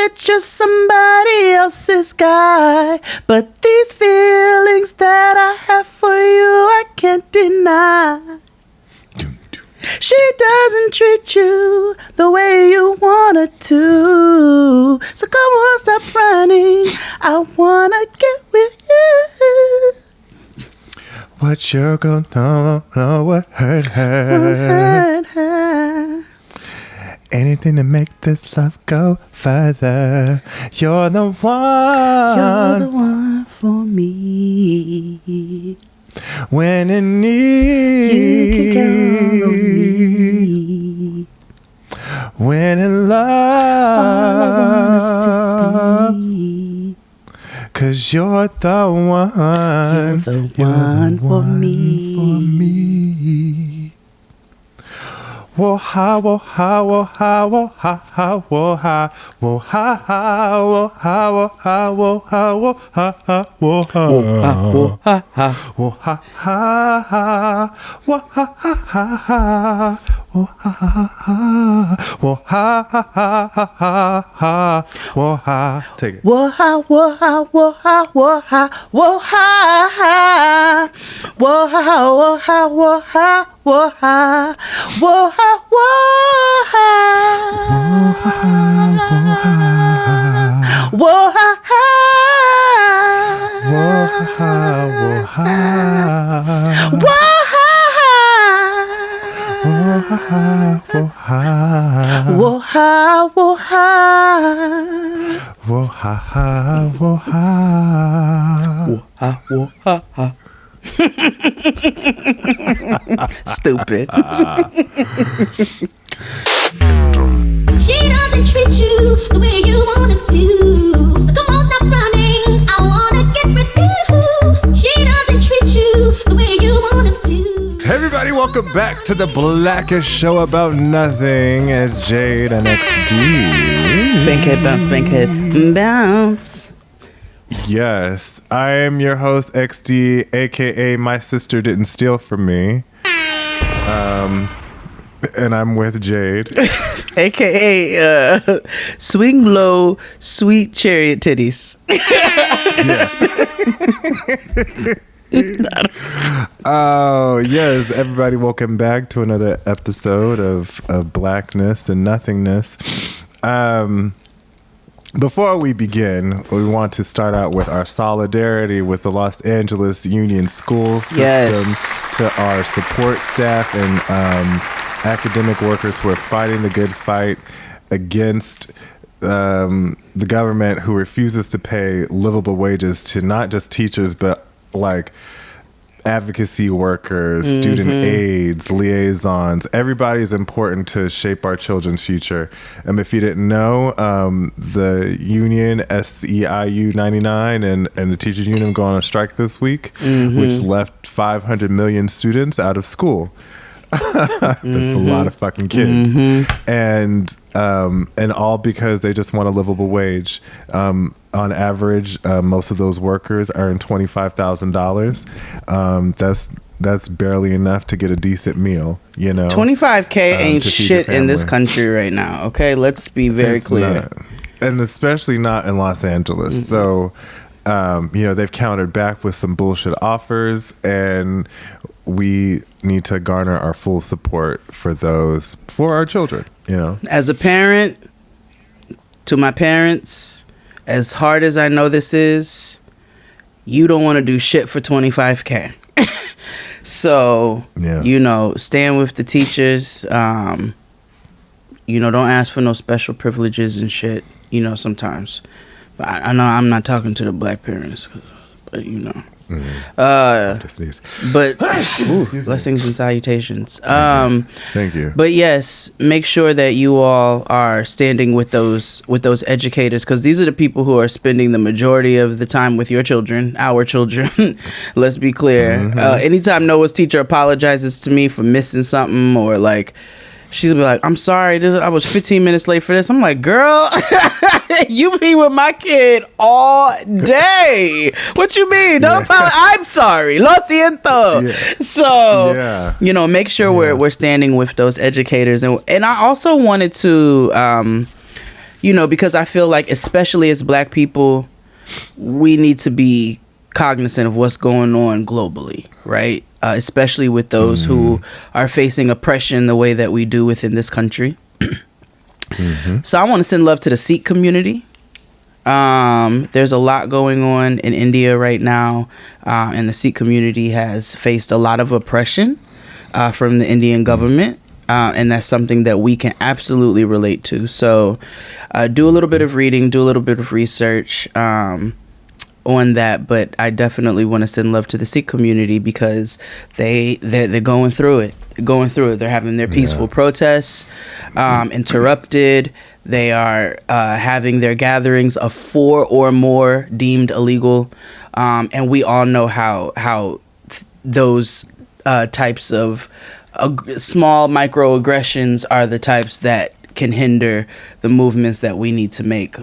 that you're somebody else's guy, but these feelings that I have for you I can't deny. She doesn't treat you the way you want her to. So come on, stop running. I wanna get with you. What you're gonna know what hurt her. Anything to make this love go further. You're the one. You're the one for me. When in need, You can count on me. When in All I want is to love, be. 'cause you're the one. You're the one for me. Wo ha wo ha wo ha wo ha ha wo ha wo ha ha wo ha wo ha wo ha wo ha ha wo ha wo ha ha wo ha ha wo ha ha wo ha ha wo ha. Take it. Whoa ha, whoa ha, whoa ha, whoa ha, whoa ha ha, whoa ha, whoa ha, whoa ha, whoa ha, whoa ha, whoa ha, whoa ha ha, Wo ha wo ha whoa ha wo ha wo ha whoa ha, whoa ha. wo ha wo ha. Stupid. She doesn't treat you the way you want her to. So come on, stop running. I wanna get with you. She doesn't treat you the way you want her to. Hey everybody, welcome back to the blackest show about nothing. It's Jade and XD. Bankhead bounce, bankhead bounce. Yes, I am your host XD, aka My Sister Didn't Steal From Me. And I'm with Jade. AKA swing low, sweet chariot titties. Oh, yes, everybody, welcome back to another episode of Blackness and Nothingness. Before we begin, we want to start out with our solidarity with the Los Angeles Union School System, Yes. to our support staff and academic workers who are fighting the good fight against the government who refuses to pay livable wages to not just teachers, but like advocacy workers, student aides, liaisons. Everybody is important to shape our children's future. If you didn't know, the union SEIU 99 and the teachers union go on a strike this week, which left 500 million students out of school. That's a lot of fucking kids, and all because they just want a livable wage. On average, most of those workers earn $25,000. That's barely enough to get a decent meal. You know, $25K ain't to feed your shit in this family. country right now. Okay, let's be very It's clear. not. And especially not in Los Angeles. So, they've countered back with some bullshit offers, and we need to garner our full support for our children, As a parent, to my parents, as hard as I know this is, you don't want to do shit for $25K. So, Yeah. stand with the teachers. Don't ask for no special privileges and shit, sometimes. But I know I'm not talking to the black parents, but Just sneeze. But blessings and salutations. Thank you. But yes, make sure that you all are standing with those educators, because these are the people who are spending the majority of the time with your children, our children. Let's be clear. Anytime Noah's teacher apologizes to me for missing something, or like she's gonna be like, "I'm sorry, I was 15 minutes late for this." I'm like, "Girl, you be with my kid all day. What you mean? Don't apologize. I'm sorry. Lo siento." Yeah. So, Yeah. make sure we're standing with those educators. And I also wanted to, because I feel like, especially as Black people, we need to be cognizant of what's going on globally, right? Especially with those who are facing oppression the way that we do within this country. So I want to send love to the Sikh community. There's a lot going on in India right now, and the Sikh community has faced a lot of oppression from the Indian government, and that's something that we can absolutely relate to. So do a little bit of reading, do a little bit of research on that, but I definitely want to send love to the Sikh community because they're going through it. They're having their peaceful protests interrupted. They are having their gatherings of 4 or more deemed illegal, and we all know how those types of small microaggressions are the types that can hinder the movements that we need to make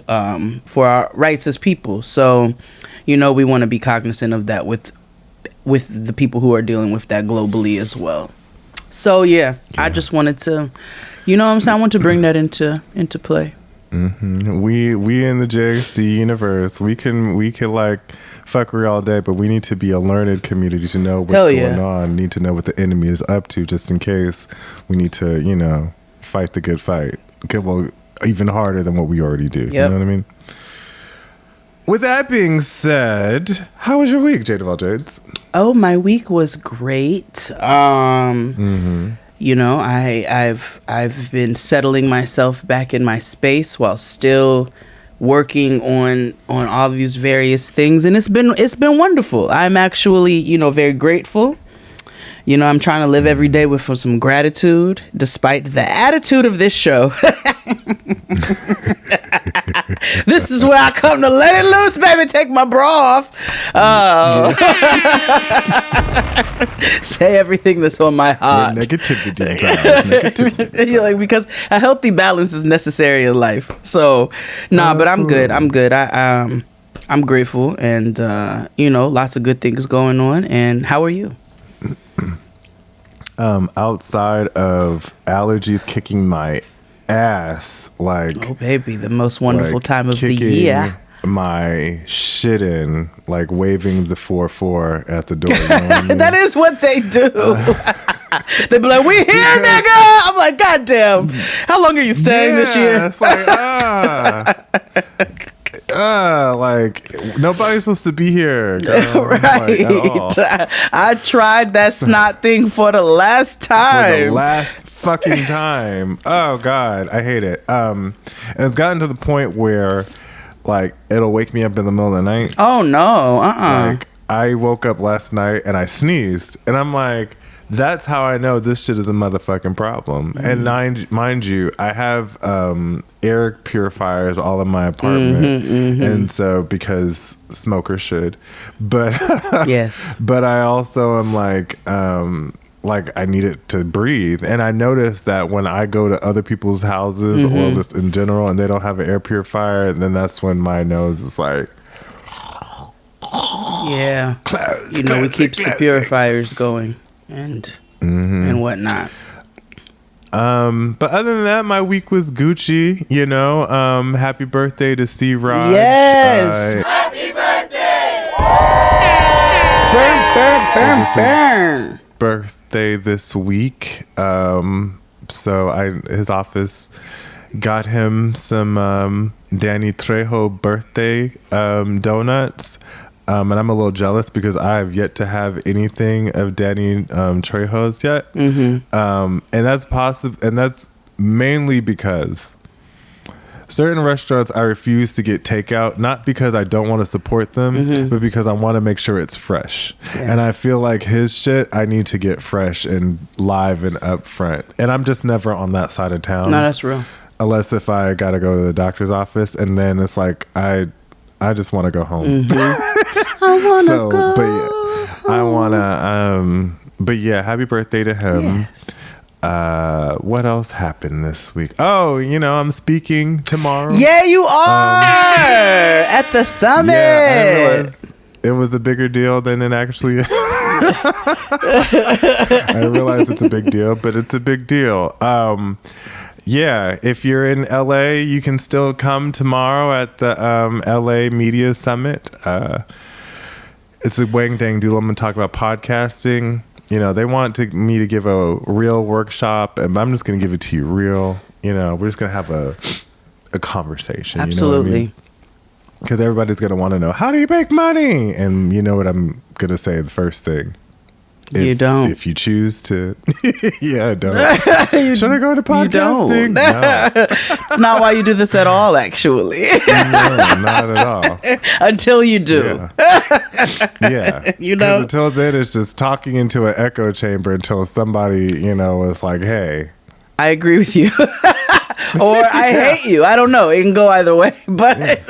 for our rights as people. So, we want to be cognizant of that with the people who are dealing with that globally as well. So yeah. I just wanted to, what I'm saying, I want to bring that into play. We in the JXD universe, we can like fuckery all day, but we need to be a learned community to know what's going on. Need to know what the enemy is up to, just in case we need to, fight the good fight. Okay, well, even harder than what we already do. You know what I mean? With that being said, how was your week, Jade of all Jades? Oh, my week was great. I've been settling myself back in my space while still working on all these various things, and it's been wonderful. I'm actually, very grateful. I'm trying to live every day with some gratitude, despite the attitude of this show. This is where I come to let it loose, baby. Take my bra off. Say everything that's on my heart. Negativity. Like, because a healthy balance is necessary in life. So, but I'm good. I'm good. I'm grateful, and lots of good things going on. And how are you? Outside of allergies kicking my ass, like, oh baby, the most wonderful time of the year, my shit in, like waving the 4-4 at the door. You know what I mean? That is what they do. They be like, "We here, nigga." I'm like, "God damn, how long are you staying this year?" It's like, like nobody's supposed to be here, girl. Right? Like, at all. I tried that snot thing for the last time. For the last fucking time. Oh God, I hate it. And it's gotten to the point where, like, it'll wake me up in the middle of the night. Oh no, Like, I woke up last night and I sneezed, and I'm like, that's how I know this shit is a motherfucking problem. And mind you, I have air purifiers all in my apartment, and so, because smokers should, but yes, but I also am like I need it to breathe. And I noticed that when I go to other people's houses or just in general and they don't have an air purifier, then that's when my nose is like, yeah, we keep the purifiers going and whatnot. But other than that, my week was Gucci. Happy birthday to C. Raj. Yes, happy birthday! Burn. Birthday this week. So his office got him some Danny Trejo birthday donuts. And I'm a little jealous because I have yet to have anything of Danny Trejo's yet. And that's possible, and that's mainly because certain restaurants I refuse to get takeout, not because I don't want to support them, but because I want to make sure it's fresh. Yeah. And I feel like his shit, I need to get fresh and live and up front. And I'm just never on that side of town. No, that's real. Unless if I got to go to the doctor's office, and then it's like, I just want to go home. I want to go. But yeah, I want to, but yeah, happy birthday to him. Yes. What else happened this week? Oh, I'm speaking tomorrow. Yeah, you are at the summit. Yeah, I realized it was a bigger deal than it actually is. I realize it's a big deal, but it's a big deal. Yeah, if you're in LA, you can still come tomorrow at the LA Media Summit. It's a Wang Dang Doodle. I'm going to talk about podcasting. You know, they want me to give a real workshop, and I'm just going to give it to you real. You know, we're just going to have a conversation. Absolutely. You know what I mean? Because everybody's going to want to know, how do you make money? And you know what I'm going to say the first thing. You don't. If you choose to. Yeah, I don't. Should I go into podcasting? No. It's not why you do this at all, actually. No, not at all. Until you do. Yeah. You know? Until then, it's just talking into an echo chamber until somebody, you know, is like, hey. I agree with you. Or I hate you. I don't know. It can go either way. But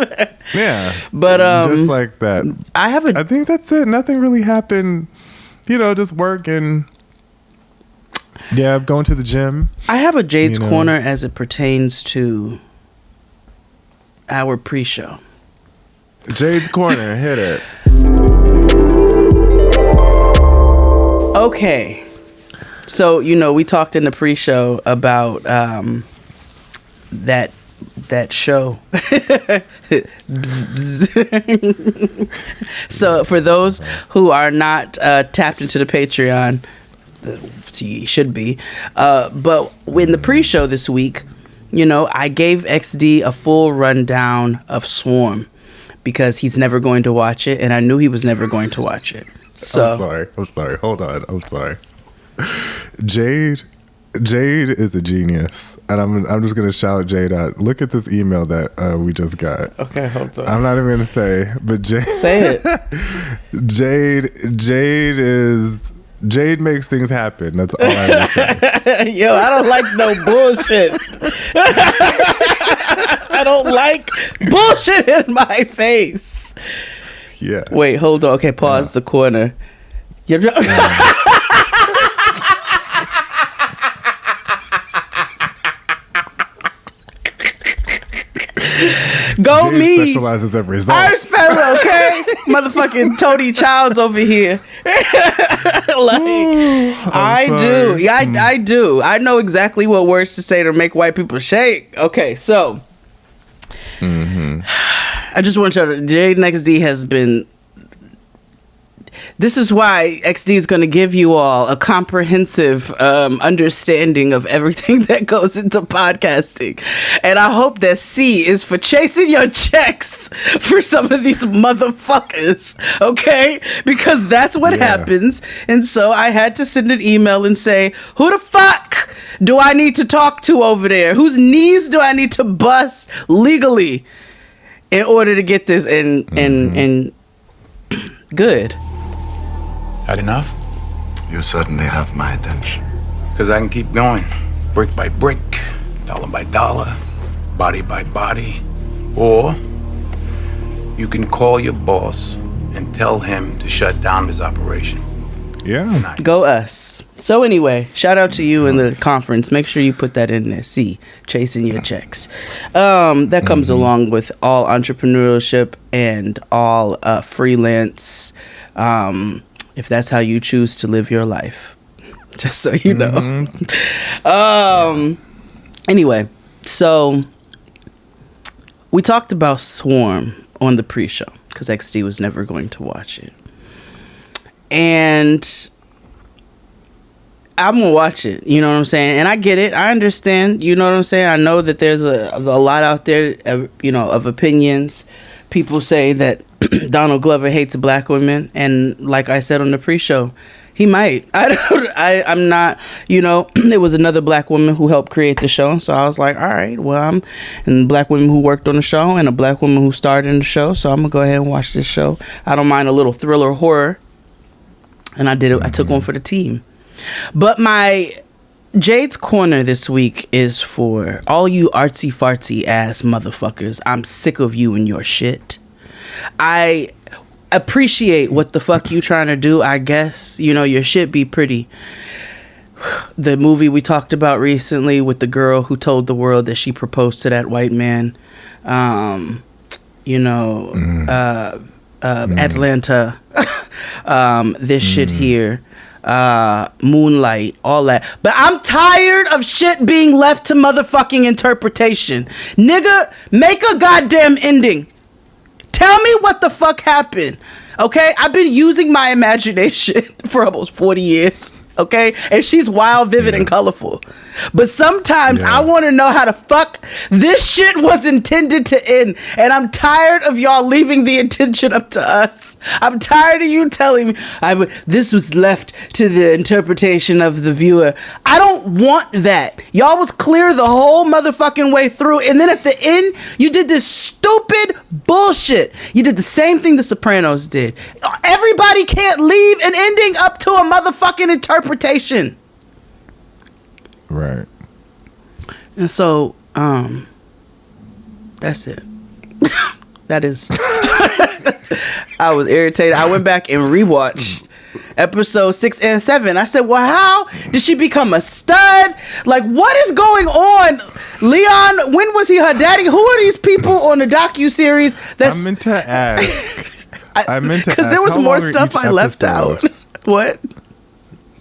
yeah. But just like that. I think that's it. Nothing really happened. You know, just work and going to the gym. I have a Jade's Corner as it pertains to our pre-show. Jade's Corner, hit it. Okay. So, you know, we talked in the pre-show about that show. So for those who are not tapped into the Patreon, you should be, but in the pre-show this week, you know, I gave XD a full rundown of Swarm because he's never going to watch it, and I knew he was never going to watch it. So I'm sorry. Hold on. I'm sorry. Jade is a genius, and I'm just gonna shout Jade out. Look at this email that we just got. Okay, hold on. I'm not even gonna say, but Jade. Say it. Jade makes things happen. That's all I have to say. Yo, I don't like no bullshit. I don't like bullshit in my face. Yeah. Wait, hold on. Okay, pause the corner. Go Jade me. Specializes in results. Okay, motherfucking Tony Childs over here. I do. I know exactly what words to say to make white people shake. Okay, so I just want to tell you, Jade XD has been. This is why XD is going to give you all a comprehensive understanding of everything that goes into podcasting. And I hope that C is for chasing your checks for some of these motherfuckers, okay? Because that's what happens. And so I had to send an email and say, who the fuck do I need to talk to over there? Whose knees do I need to bust legally in order to get this and good? Had enough? You certainly have my attention. Because I can keep going, brick by brick, dollar by dollar, body by body. Or you can call your boss and tell him to shut down his operation. Yeah. Go us. So anyway, shout out to you in the conference. Make sure you put that in there. See, chasing your checks. That comes along with all entrepreneurship and all freelance. If that's how you choose to live your life, just so you know. Anyway, so we talked about Swarm on the pre-show because XD was never going to watch it. And I'm gonna watch it, you know what I'm saying? And I get it, I understand, you know what I'm saying? I know that there's a lot out there, you know, of opinions. People say that Donald Glover hates black women, and like I said on the pre-show, he might. I'm not, you know, there was another black woman who helped create the show, so I was like, all right, well, and black women who worked on the show and a black woman who starred in the show, so I'm gonna go ahead and watch this show. I don't mind a little thriller horror, and I did it. I took one for the team. But my Jade's Corner this week is for all you artsy fartsy ass motherfuckers. I'm sick of you and your shit. I appreciate what the fuck you trying to do, I guess. You know, your shit be pretty. The movie we talked about recently with the girl who told the world that she proposed to that white man. Atlanta. This shit here. Moonlight, all that. But I'm tired of shit being left to motherfucking interpretation. Nigga, make a goddamn ending. Tell me what the fuck happened. Okay? I've been using my imagination for almost 40 years. Okay? And she's wild, vivid, and colorful. But sometimes I want to know how the fuck this shit was intended to end. And I'm tired of y'all leaving the intention up to us. I'm tired of you telling me this was left to the interpretation of the viewer. I don't want that. Y'all was clear the whole motherfucking way through. And then at the end, you did this stupid bullshit. You did the same thing the Sopranos did. Everybody can't leave an ending up to a motherfucking interpretation. Right. And so, that's it. That is. I was irritated. I went back and rewatched episode 6 and 7. I said, well, how did she become a stud? Like, what is going on? Leon, when was he her daddy? Who are these people on the docu-series? I meant to ask. Because there was more stuff I left out. What?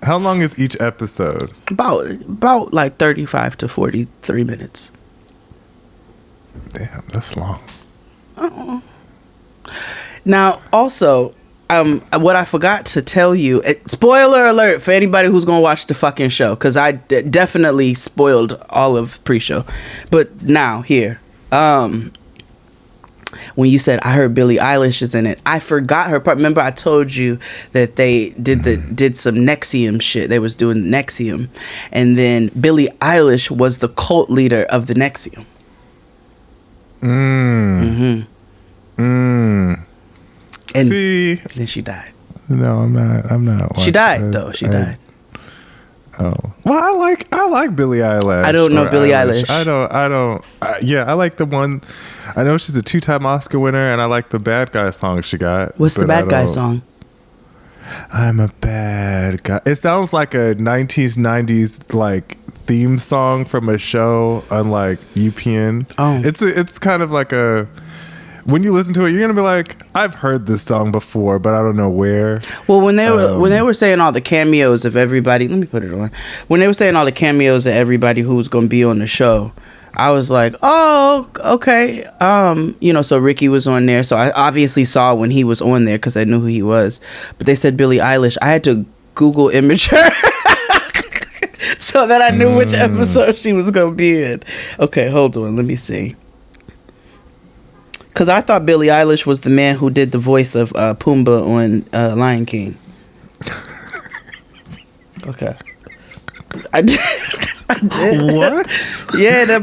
How long is each episode? About like 35 to 43 minutes. Damn, that's long. Now, also, what I forgot to tell you, spoiler alert for anybody who's gonna watch the fucking show, because I definitely spoiled all of pre-show. But now, here, when you said I heard Billie Eilish is in it, I forgot her part. Remember I told you that they did some NXIVM shit. They was doing NXIVM, and then Billie Eilish was the cult leader of the NXIVM. And see, then she died. No, I'm not. She died though. She died. Oh well, I like Billie Eilish. I don't know Billie Eilish. I don't. Yeah, I like the one. I know she's a 2-time Oscar winner, and I like the Bad Guy song she got. What's the Bad Guy song? I'm a bad guy. It sounds like a 1990s like theme song from a show on like UPN. Oh, it's kind of like a. When you listen to it, you're gonna be like, I've heard this song before, but I don't know where. Well, when they were saying all the cameos of everybody, let me put it on. When they were saying all the cameos of everybody who was gonna be on the show, I was like, oh, okay. So Ricky was on there, so I obviously saw when he was on there because I knew who he was. But they said Billie Eilish. I had to Google image her so that I knew which episode she was gonna be in. Okay, hold on, let me see. Because I thought Billie Eilish was the man who did the voice of Pumbaa on Lion King. Okay. I did. What? Yeah, the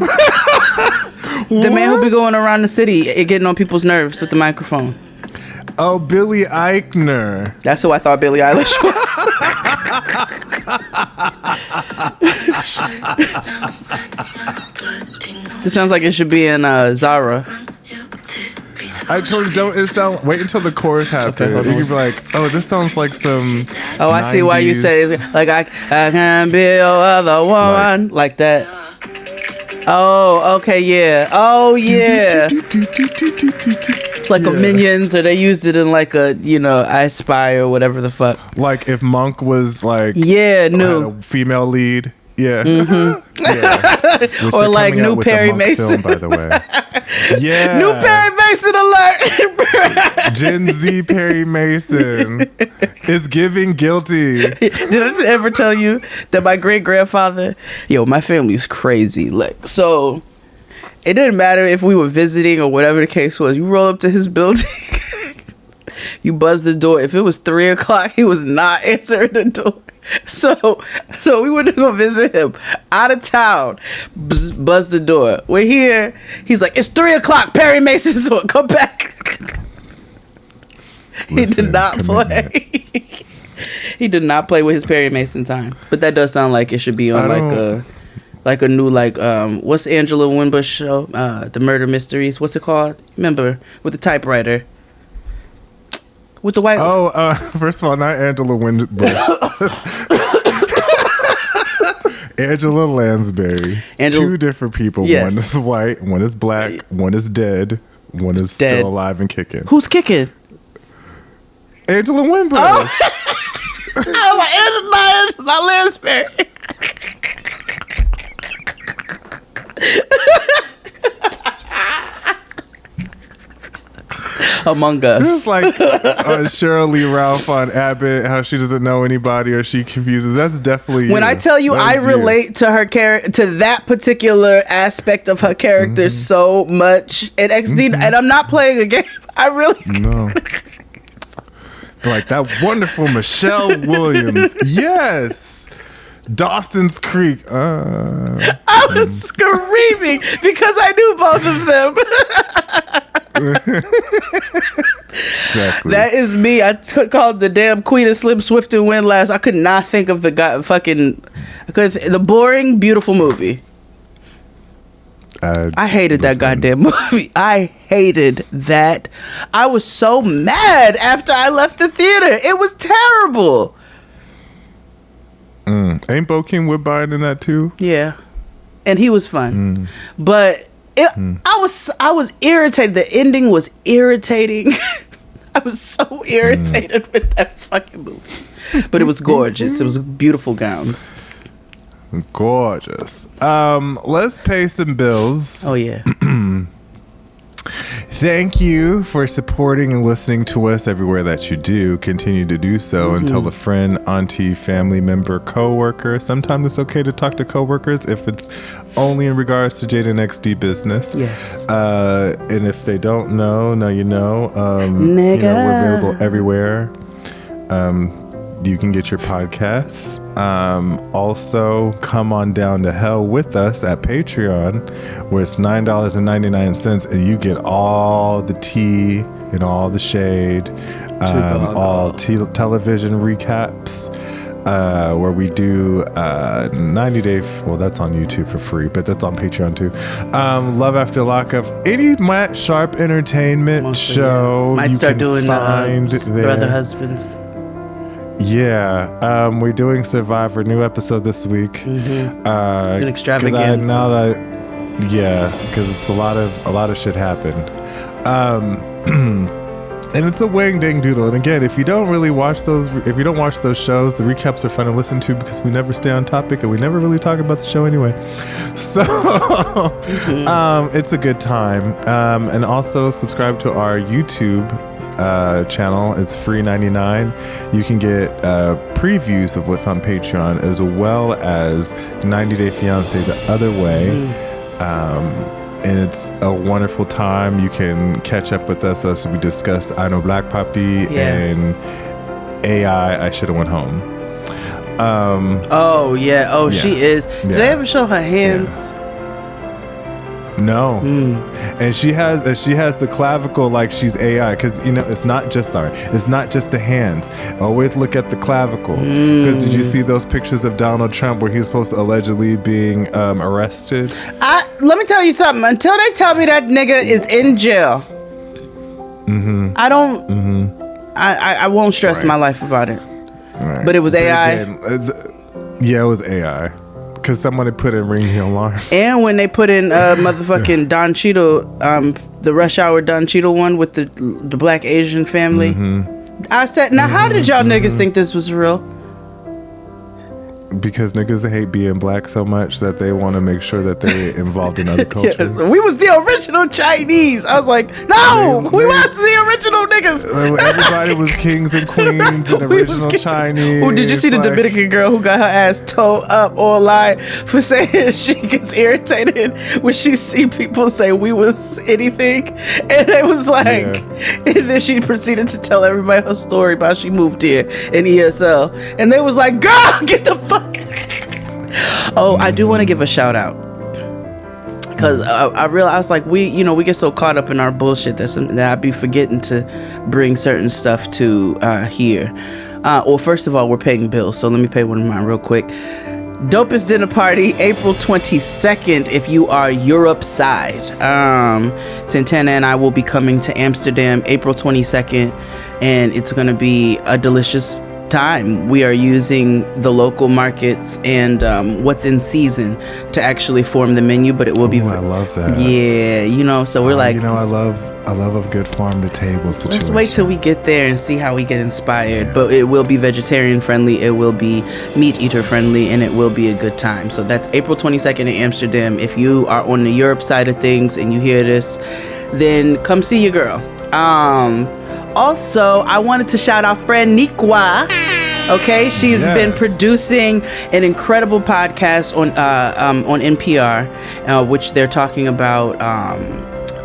man who be going around the city getting on people's nerves with the microphone. Oh, Billy Eichner. That's who I thought Billie Eilish was. This sounds like it should be in Zara. I told you, don't. It sound. Wait until the chorus happens. Okay, You'd be like, "Oh, this sounds like some." Oh, I see why you say it's like I can be your other woman like that. Oh, okay, yeah. Oh, yeah. It's like a Minions, or they used it in like a I Spy or whatever the fuck. Like if Monk was like had a female lead. Yeah. Mm-hmm. Yeah. Or like new Perry Mason. Film, by the way. Yeah. New Perry Mason alert. Gen Z Perry Mason is giving guilty. Did I ever tell you that my great grandfather? My family's crazy. Like, so it didn't matter if we were visiting or whatever the case was. You roll up to his building. You buzz the door. If it was 3:00, he was not answering the door. So we went to go visit him out of town. Buzz the door. We're here. He's like, it's 3:00. Perry Mason's on. Come back. He did not play. He did not play with his Perry Mason time. But that does sound like it should be on like a new what's Angela Winbush show? The Murder Mysteries. What's it called? Remember, with the typewriter. With the white. Oh, first of all, not Angela Winbush. Angela Lansbury. Two different people. Yes. One is white, one is black, one is dead, one is still alive and kicking. Who's kicking? Angela Winbush. Oh. I'm like, Angela, not Lansbury. Among Us. It's like Cheryl Lee Ralph on Abbott, how she doesn't know anybody or she confuses. That's definitely When you. I tell you, That I is you. relate to her character, to that particular aspect of her character so much in XD, and I'm not playing a game. I really. No. Like that wonderful Michelle Williams. Yes. Dawson's Creek. I was screaming because I knew both of them. Exactly. That is me. I called the damn Queen of Slim Swift and Windlass. I could not think of the guy fucking. The boring, beautiful movie. I hated that goddamn movie. I hated that. I was so mad after I left the theater. It was terrible. Ain't Bokeem Woodbine in that too? Yeah, and he was fun, but I was irritated. The ending was irritating. I was so irritated with that fucking movie, but it was gorgeous. It was beautiful gowns. Gorgeous. Let's pay some bills. Oh yeah. Thank you for supporting and listening to us everywhere that you do. Continue to do so and tell a friend, auntie, family member, coworker. Sometimes it's okay to talk to coworkers if it's only in regards to Jada NXD business. Yes. And if they don't know, now you know. Nigga. We're available everywhere. You can get your podcasts. Also, come on down to hell with us at Patreon, where it's $9.99, and you get all the tea and all the shade, all television recaps, where we do 90 Day. Well, that's on YouTube for free, but that's on Patreon too. Love After Lockup, any Matt Sharp Entertainment Mostly, show. yeah. Might you start can doing find Brother there. Husbands. Yeah, we're doing Survivor, new episode this week. It's an extravaganza. Because it's a lot of shit happened, and it's a wang dang doodle. And again, if you don't watch those shows, the recaps are fun to listen to because we never stay on topic and we never really talk about the show anyway. So it's a good time. And also subscribe to our YouTube channel. It's free 99. You can get previews of what's on Patreon as well as 90 Day Fiancé the other way. And it's a wonderful time. You can catch up with us as we discuss I Know Black Puppy and AI I Should Have Went Home. Oh yeah. Oh, she is. Did they ever show her hands? No. And she has the clavicle like she's AI, because it's not just the hands. Always look at the clavicle, because did you see those pictures of Donald Trump where he's supposed to allegedly being arrested? Let me tell you something. Until they tell me that nigga is in jail, I don't. I won't stress my life about it. Right. But it was AI. Again, it was AI. Because someone had put in Ring the Alarm. And when they put in motherfucking Don Cheadle, the Rush Hour Don Cheadle one with the black Asian family, I said, now how did y'all niggas think this was real? Because niggas hate being black so much that they want to make sure that they're involved in other cultures. Yes, we was the original Chinese. I was like, no, we was the original niggas. Everybody was kings and queens and We was original kings. Chinese. Oh, did you see the like- Dominican girl who got her ass towed up online for saying she gets irritated when she see people say we was anything? And it was like, and then she proceeded to tell everybody her story about she moved here in ESL. And they was like, girl, get the fuck. Oh, I do want to give a shout out. Because I realized, like, we get so caught up in our bullshit that I'd be forgetting to bring certain stuff to here. Well, first of all, we're paying bills, so let me pay one of mine real quick. Dopest Dinner Party, April 22nd, if you are Europe side. Santana and I will be coming to Amsterdam April 22nd, and it's going to be a delicious time. We are using the local markets and what's in season to actually form the menu, but it will be. I love that. Yeah, so we're like. I love a love of good farm to table situation. Let's wait till we get there and see how we get inspired. But it will be vegetarian friendly, it will be meat eater friendly, and it will be a good time. So that's April 22nd in Amsterdam. If you are on the Europe side of things and you hear this, then come see your girl. Also, I wanted to shout out friend Nikwa. Okay, she's been producing an incredible podcast on NPR, which they're talking about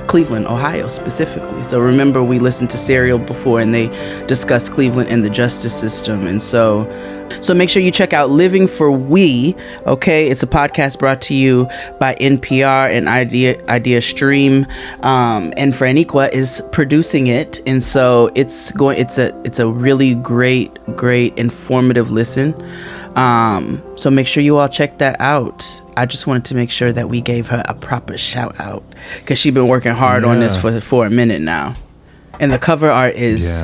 Cleveland, Ohio specifically. So remember, we listened to Serial before, and they discussed Cleveland and the justice system. And so make sure you check out Living for We. Okay, it's a podcast brought to you by NPR and Idea Stream, and Franiqua is producing it. And so it's a really great informative listen. So make sure you all check that out. I just wanted to make sure that we gave her a proper shout out because she's been working hard on this for a minute now. And the cover art is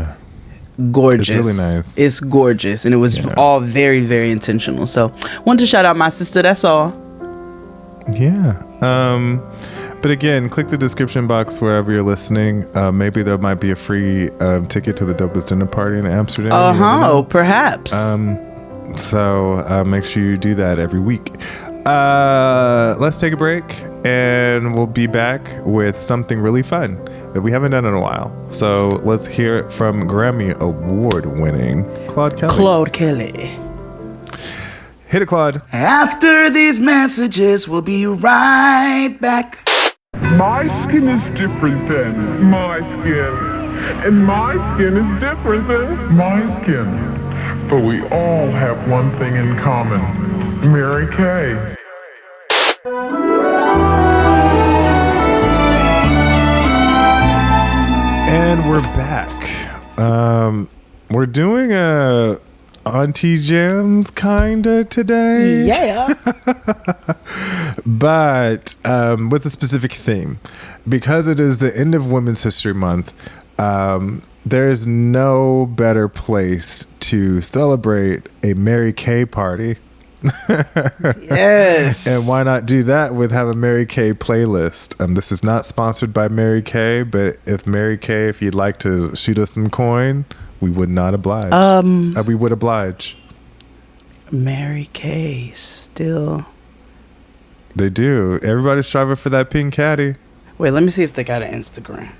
gorgeous. It's really nice. It's gorgeous, and it was all very, very intentional. So wanted to shout out my sister. That's all. Yeah. But again, click the description box wherever you're listening. Maybe there might be a free ticket to the Dopest Dinner Party in Amsterdam. Perhaps. So make sure you do that every week. Let's take a break, and we'll be back with something really fun that we haven't done in a while. So let's hear it from Grammy Award-winning Claude Kelly. Hit it, Claude. After these messages, we'll be right back. My skin is different than my skin, and my skin is different than my skin. But we all have one thing in common. Mary Kay. And we're back. We're doing a Auntie Jams kinda today. Yeah. But with a specific theme. Because it is the end of Women's History Month, there is no better place to celebrate a Mary Kay party. Yes. And why not do that with have a Mary Kay playlist? This is not sponsored by Mary Kay, but if you'd like to shoot us some coin, we would not oblige. We would oblige. Mary Kay still. They do. Everybody's striving for that pink caddy. Wait, let me see if they got an Instagram.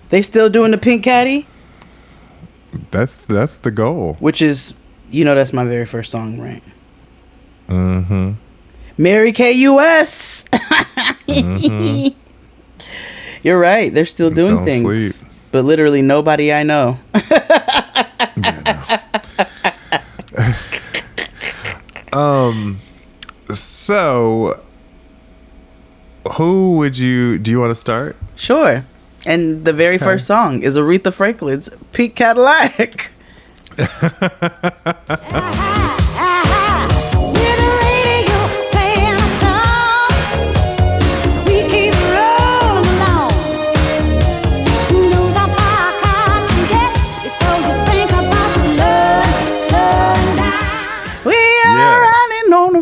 They still doing the pink caddy? That's the goal. Which is, that's my very first song, right? Mm-hmm. Mary Kay US. Mm-hmm. You're right. They're still doing Don't things. sleep. But literally nobody I know. So who do you want to start? Sure. And the very first song is Aretha Franklin's Pink Cadillac.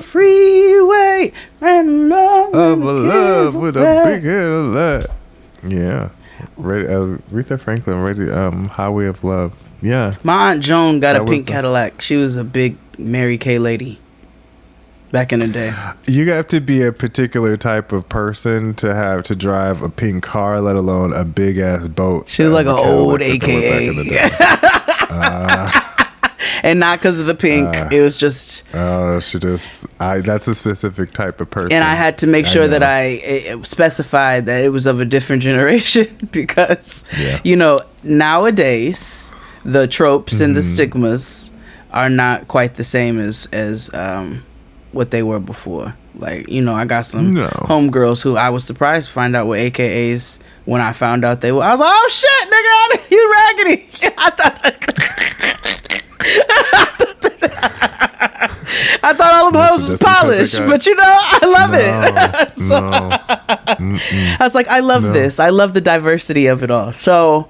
Freeway and love with a big head of that. Yeah. Aretha Franklin, Highway of Love. Yeah. My Aunt Joan got a pink Cadillac. She was a big Mary Kay lady back in the day. You have to be a particular type of person to drive a pink car, let alone a big ass boat. She was like an old AKA. And not because of the pink. It was just. That's a specific type of person. And I had to make sure that I specified that it was of a different generation because, nowadays the tropes and the stigmas are not quite the same as what they were before. Like, I got some homegirls who I was surprised to find out were AKAs when I found out they were. I was like, oh shit, nigga, you raggedy. I thought all the hoes was polished, but I love it. I was like, I love this. I love the diversity of it all. So,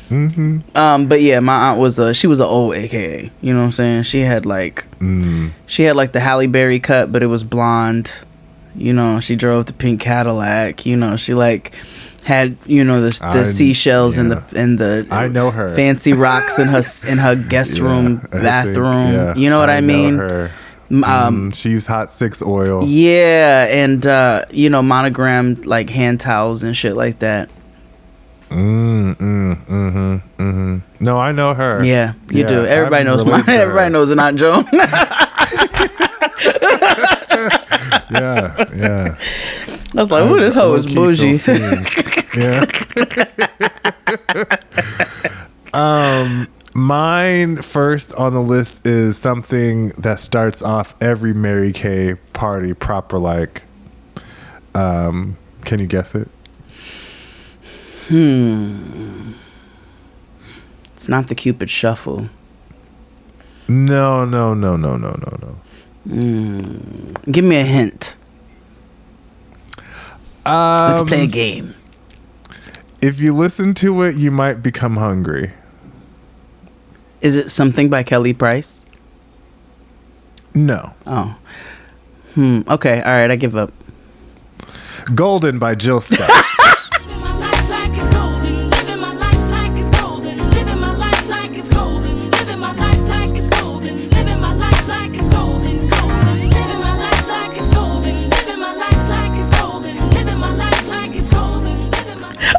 but yeah, my aunt she was an old AKA. You know what I'm saying? She had like the Halle Berry cut, but it was blonde. She drove the pink Cadillac. She had the seashells and the I know her. fancy rocks in her guest room bathroom. You know what I mean? Know her. She used Hot 6 oil. Yeah, and monogrammed like hand towels and shit like that. No, I know her. Yeah, you do. Everybody knows everybody knows an Aunt Joan. Yeah. I was like, "Ooh, this hoe is bougie." Yeah. Mine first on the list is something that starts off every Mary Kay party proper like. Can you guess it? It's not the Cupid Shuffle. No. Give me a hint. Let's play a game. If you listen to it, you might become hungry. Is it something by Kelly Price? No. Oh. Okay. All right. I give up. Golden by Jill Scott.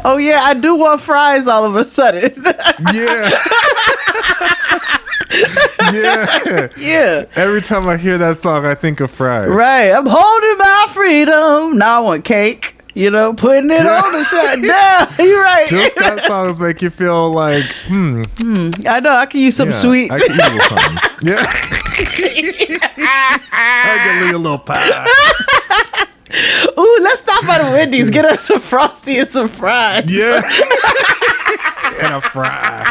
Oh yeah, I do want fries all of a sudden. Yeah. Yeah. Every time I hear that song, I think of fries. Right. I'm holding my freedom. Now I want cake. Putting it on the shot down. You're right. Jill Scott songs make you feel like, I know. I can use some sweet. I can use something. Yeah. I can leave a little pie. Ooh, let's stop by the Wendy's. Get us some Frosty and some fries. Yeah. And a fry.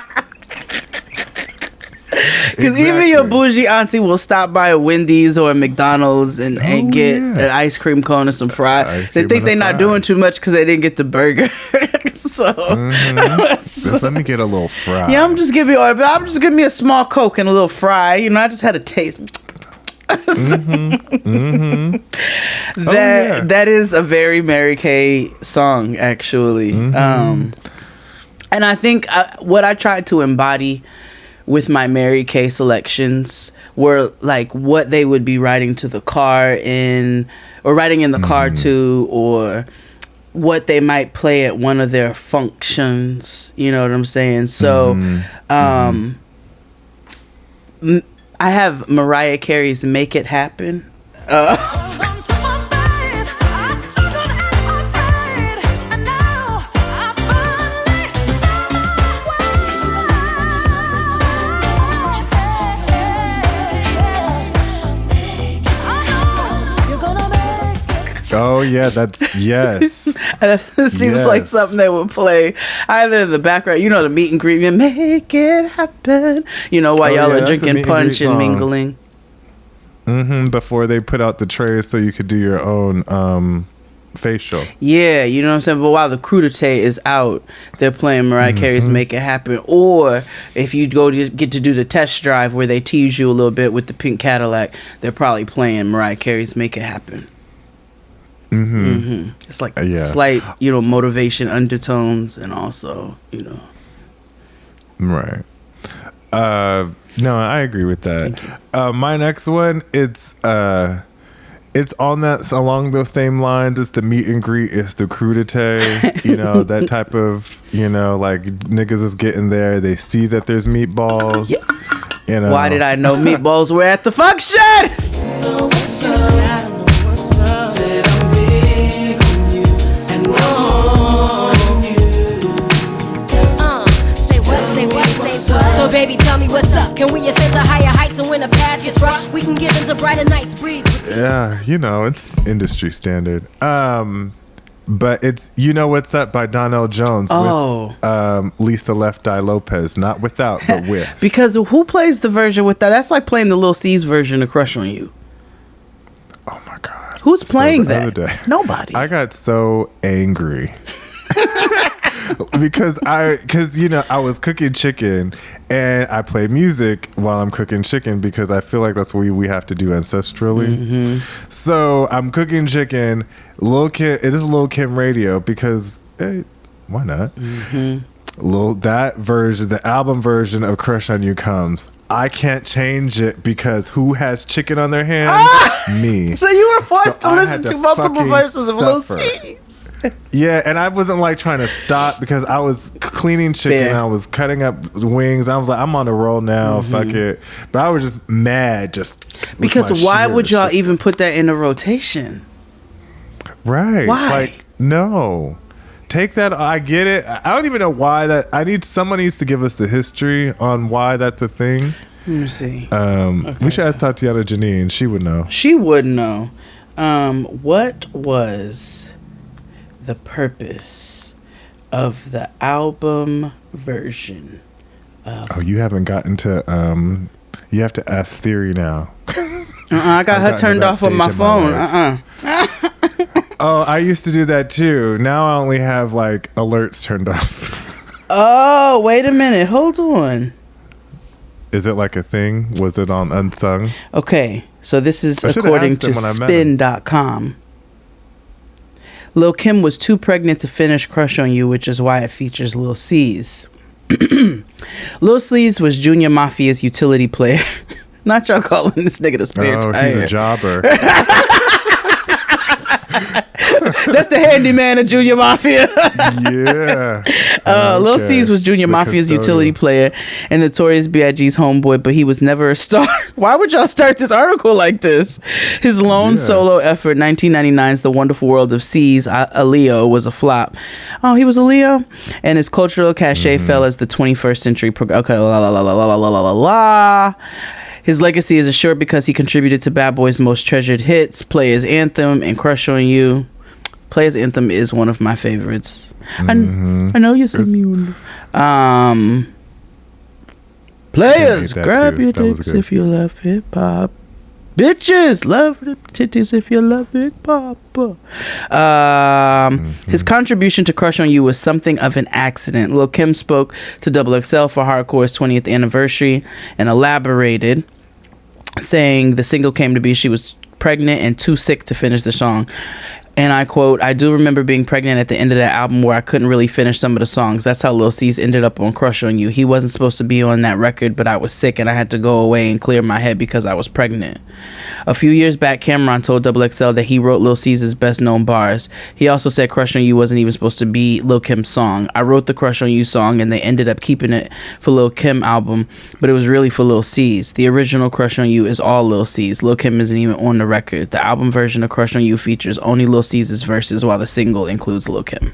Because even your bougie auntie will stop by a Wendy's or a McDonald's and get an ice cream cone and some fries. They think they're not doing too much because they didn't get the burger. So, just let me get a little fry. Yeah, I'm just giving me a small Coke and a little fry. I just had a taste. That is a very Mary Kay song, actually. And I think what I tried to embody with my Mary Kay selections were like what they would be riding to the car in, or riding in the car to, or what they might play at one of their functions. You know what I'm saying? So, I have Mariah Carey's "Make It Happen." Oh yeah, that's yes. It seems like something they would play either in the background. The meet and greet, make it happen. While y'all are drinking punch and mingling. Before they put out the trays, so you could do your own facial. Yeah, you know what I'm saying. But while the crudité is out, they're playing Mariah Carey's "Make It Happen." Or if you go to get to do the test drive where they tease you a little bit with the pink Cadillac, they're probably playing Mariah Carey's "Make It Happen." It's like slight, motivation undertones, and also, Right. No, I agree with that. My next one, it's on along those same lines. It's the meet and greet. It's the crudité. That type of, like niggas is getting there. They see that there's meatballs. Yeah. Why did I know meatballs were at the function? So baby, tell me what's up. Can we ascend to higher heights, and when the path gets rough, we can give into brighter nights. Breathe. Yeah, it's industry standard. But it's What's Up by Donell Jones with Lisa Left Eye Lopez. Not without, but with. Because who plays the version with that? That's like playing the Lil C's version of Crush on You. Oh my God. Who's playing that? Other day, Nobody. I got so angry. because I was cooking chicken and I play music while I'm cooking chicken because I feel like that's what we have to do ancestrally. So I'm cooking chicken. It is Lil' Kim radio because why not? That version, the album version of Crush on You comes. I can't change it because who has chicken on their hands? Me. So you were forced to I listen had to multiple fucking versions of Lil suffer. C's. Yeah, and I wasn't like trying to stop because I was cleaning chicken. Fair. I was cutting up wings. I was like, I'm on a roll now. Fuck it. But I was just mad. Because with my why would shears, y'all just- even put that in a rotation? Right. Why? Like, no. Take that. I get it. I don't even know why that. Someone needs to give us the history on why that's a thing. Let me see. We should ask Tatiana Janine. She would know. She would know. What was the purpose of the album version? Oh, you haven't gotten to. You have to ask Siri now. I got I've her gotten turned to that off on my stage in my phone. Oh, I used to do that too. Now I only have like alerts turned off. Oh, wait a minute. Hold on. Is it like a thing? Was it on Unsung? Okay, so this is I should've according asked to him when I met him. spin.com. Lil Kim was too pregnant to finish Crush on You, which is why it features Lil C's. Lil C's was Junior Mafia's utility player. Not y'all calling this nigga the spare Oh, tire. he's a jobber. That's the handyman of Junior Mafia. Yeah. Lil Okay. C's was Junior The Mafia's custodial. utility player and Notorious B.I.G.'s homeboy, but he was never a star. Why would y'all start this article like this? His lone Yeah. solo effort, 1999's The Wonderful World of C's, a Leo, was a flop. Oh, he was a Leo? And his cultural cachet fell as the 21st century... okay, la la la la la la la la la. His legacy is assured because he contributed to Bad Boy's most treasured hits, Players Anthem and Crush on You. Players Anthem is one of my favorites. I know you see me. Players, that grab too. your That was dicks good. if you love hip hop. Bitches, love the titties if you love Big Papa. His contribution to Crush on You was something of an accident. Lil Kim spoke to XXL for Hardcore's 20th anniversary and elaborated, saying the single came to be she was pregnant and too sick to finish the song. And I quote, I do remember being pregnant at the end of that album where I couldn't really finish some of the songs. That's how Lil C's ended up on Crush on You. He wasn't supposed to be on that record, but I was sick and I had to go away and clear my head because I was pregnant. A few years back, Cameron told XXL that he wrote Lil C's best known bars. He also said Crush on You wasn't even supposed to be Lil Kim's song. I wrote the Crush on You song and they ended up keeping it for Lil Kim album, but it was really for Lil C's. The original Crush on You is all Lil C's. Lil Kim isn't even on the record. The album version of Crush on You features only Lil C's verses while the single includes Lil Kim.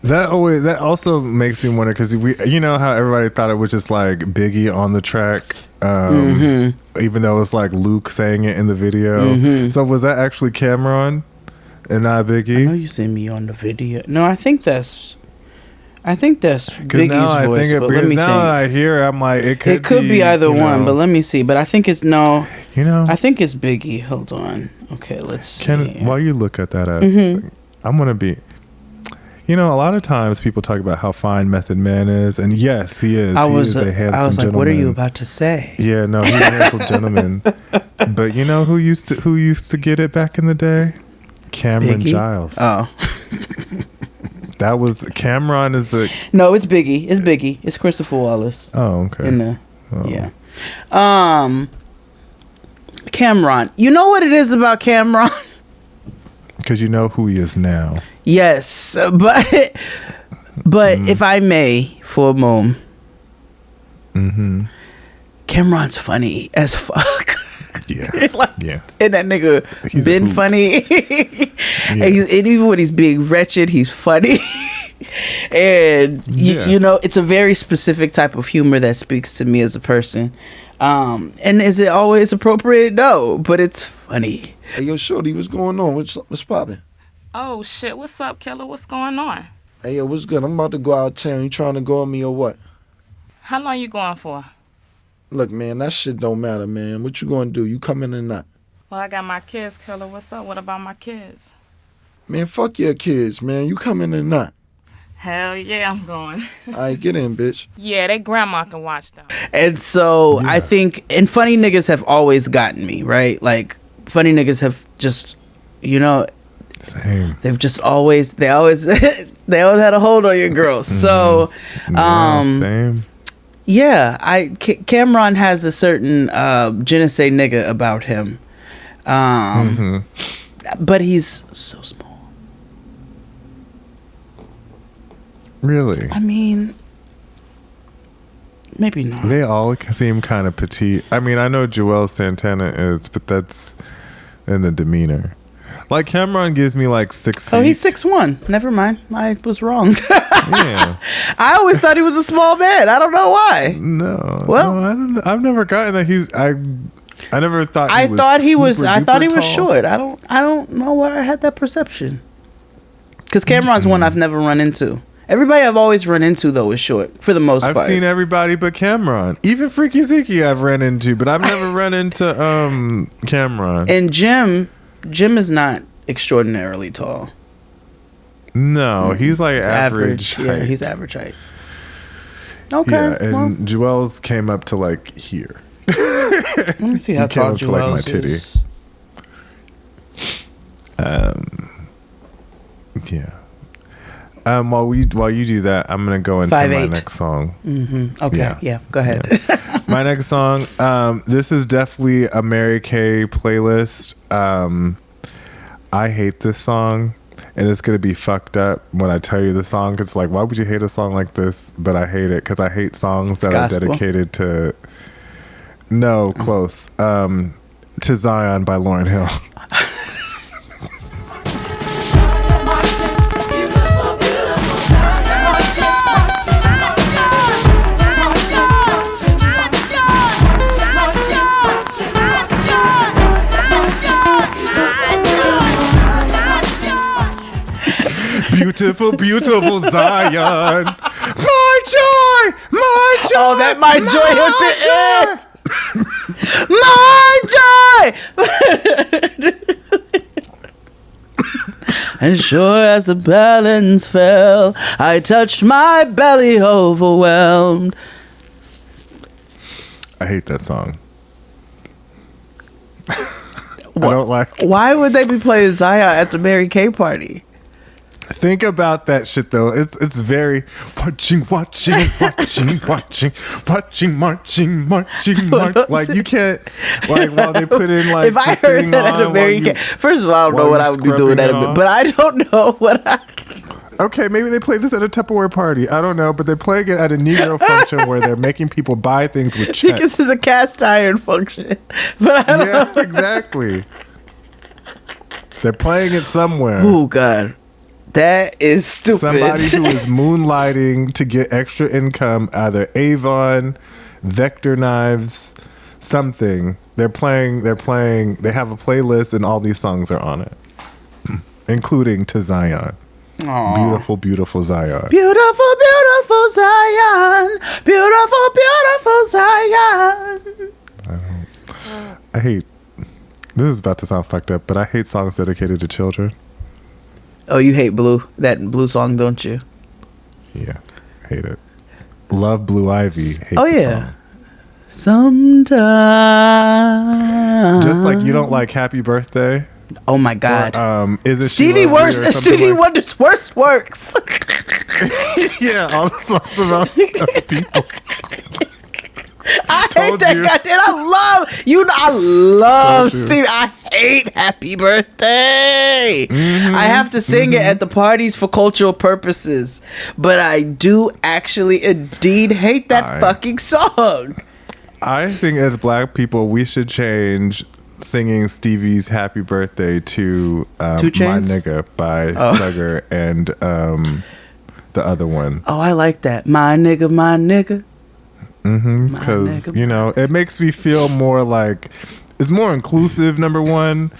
That also makes me wonder because you know how everybody thought it was just like Biggie on the track, even though it's like Luke saying it in the video. So was that actually Cameron and not I know Biggie? you see me on the video. No, I think that's Biggie's now voice. But let me now think. that I hear, I'm like it It could be either you one, know, but let me see. But I think it's no. you know. I think it's Biggie. Hold on. Okay, let's see. While you look at that up, I'm gonna be. You know, a lot of times people talk about how fine Method Man is, and yes, he is. I He was is a handsome like, gentleman. what are you about to say? Yeah, no, he's a handsome gentleman. But you know who used to get it back in the day? Cameron Biggie? Giles. Oh That was Cameron is the. no, it's Biggie. It's Biggie. It's Christopher Wallace. Oh, okay. In the Oh. yeah. Cameron. You know what it is about Cameron? Because you know who he is now. Yes, but if I may, for a moment, Cameron's funny as fuck. Yeah. Like, Yeah. and that nigga He's a been hoot. funny. Yeah. And even when he's being wretched, he's funny. And Yeah. you know, it's a very specific type of humor that speaks to me as a person. And is it always appropriate? No, but it's funny. Hey, yo, Shorty, what's going on? What's poppin'? Oh shit, what's up, killer? What's going on? Hey, yo, what's good? I'm about to go out of town. You trying to go on me or what? How long you going for? Look, man, that shit don't matter, man. What you gonna do? You coming or not? Well, I got my kids, killer. What's up? What about my kids? Man, fuck your kids, man. You coming or not? Hell yeah, I'm going. All right, get in, bitch. Yeah, they grandma can watch them. And so I think, and funny niggas have always gotten me, right? Like, funny niggas have just, you know, Same. They've just always they always had a hold on your girls. So Same. yeah, Cameron has a certain je ne sais nigga about him. But he's so small. Really? I mean, maybe not. They all seem kind of petite. I mean, I know Joel Santana is, but that's in the demeanor. Like Cameron gives me like 6 feet. Oh, he's 6'1". Never mind. I was wrong. Yeah. I always thought he was a small man. I don't know why. No. Well, no, I don't. I've never gotten that. I never thought. I thought he was tall. short. I don't know why I had that perception. Because Cameron's one I've never run into. Everybody I've always run into though is short for the most part. I've seen everybody but Cameron. Even Freaky Zeke I've ran into, but I've never run into Cameron. And Jim is not extraordinarily tall. No, he's like average height. Yeah, he's average height. Okay. Yeah, and Joel's came up to like here. Let me see how tall Joel's is. Yeah. While you do that, I'm gonna go into 5'8". my next song. Okay. Yeah. Go ahead. Yeah. My next song. This is definitely a Mary Kay playlist. I hate this song, and it's gonna be fucked up when I tell you the song. It's like, why would you hate a song like this? But I hate it because I hate songs that are dedicated to. No, close. To Zion by Lauryn Hill. Beautiful, beautiful Zion. My joy, my joy. Oh, that my joy hit the air. My joy. And sure as the balance fell, I touched my belly overwhelmed. I hate that song. I don't like. Why would they be playing Zion at the Mary Kay party? Think about that shit though. It's very marching. Like you can't like while they put in like. If I heard that at a Mary Kay, first of all, I don't know what I would be doing at a. But I don't know what I. Okay, maybe they play this at a Tupperware party. I don't know, but they're playing it at a Negro function where they're making people buy things with checks. This is a cast iron function, but I don't know. Exactly. They're playing it somewhere. Oh God. That is stupid. Somebody who is moonlighting to get extra income, either Avon, Vector Knives, something. They have a playlist and all these songs are on it. Including To Zion. Aww. Beautiful, beautiful Zion. Beautiful, beautiful Zion. Beautiful, beautiful Zion. I hate, this is about to sound fucked up, but I hate songs dedicated to children. Oh, you hate Blue? That Blue song, don't you? Yeah, hate it. Love Blue Ivy. Hate oh, the yeah. song. Sometimes. Just like you don't like Happy Birthday. Oh my God. Or, is it Stevie Wonder's worst works. Yeah, all the songs about people. I hate that goddamn. I love Stevie. I hate Happy Birthday. Mm-hmm, I have to sing it at the parties for cultural purposes, but I do actually indeed hate that fucking song. I think as black people, we should change singing Stevie's Happy Birthday to My Nigga by Thugger and the other one. Oh, I like that. My nigga, my nigga. Because, you know, it makes me feel more like it's more inclusive, number one,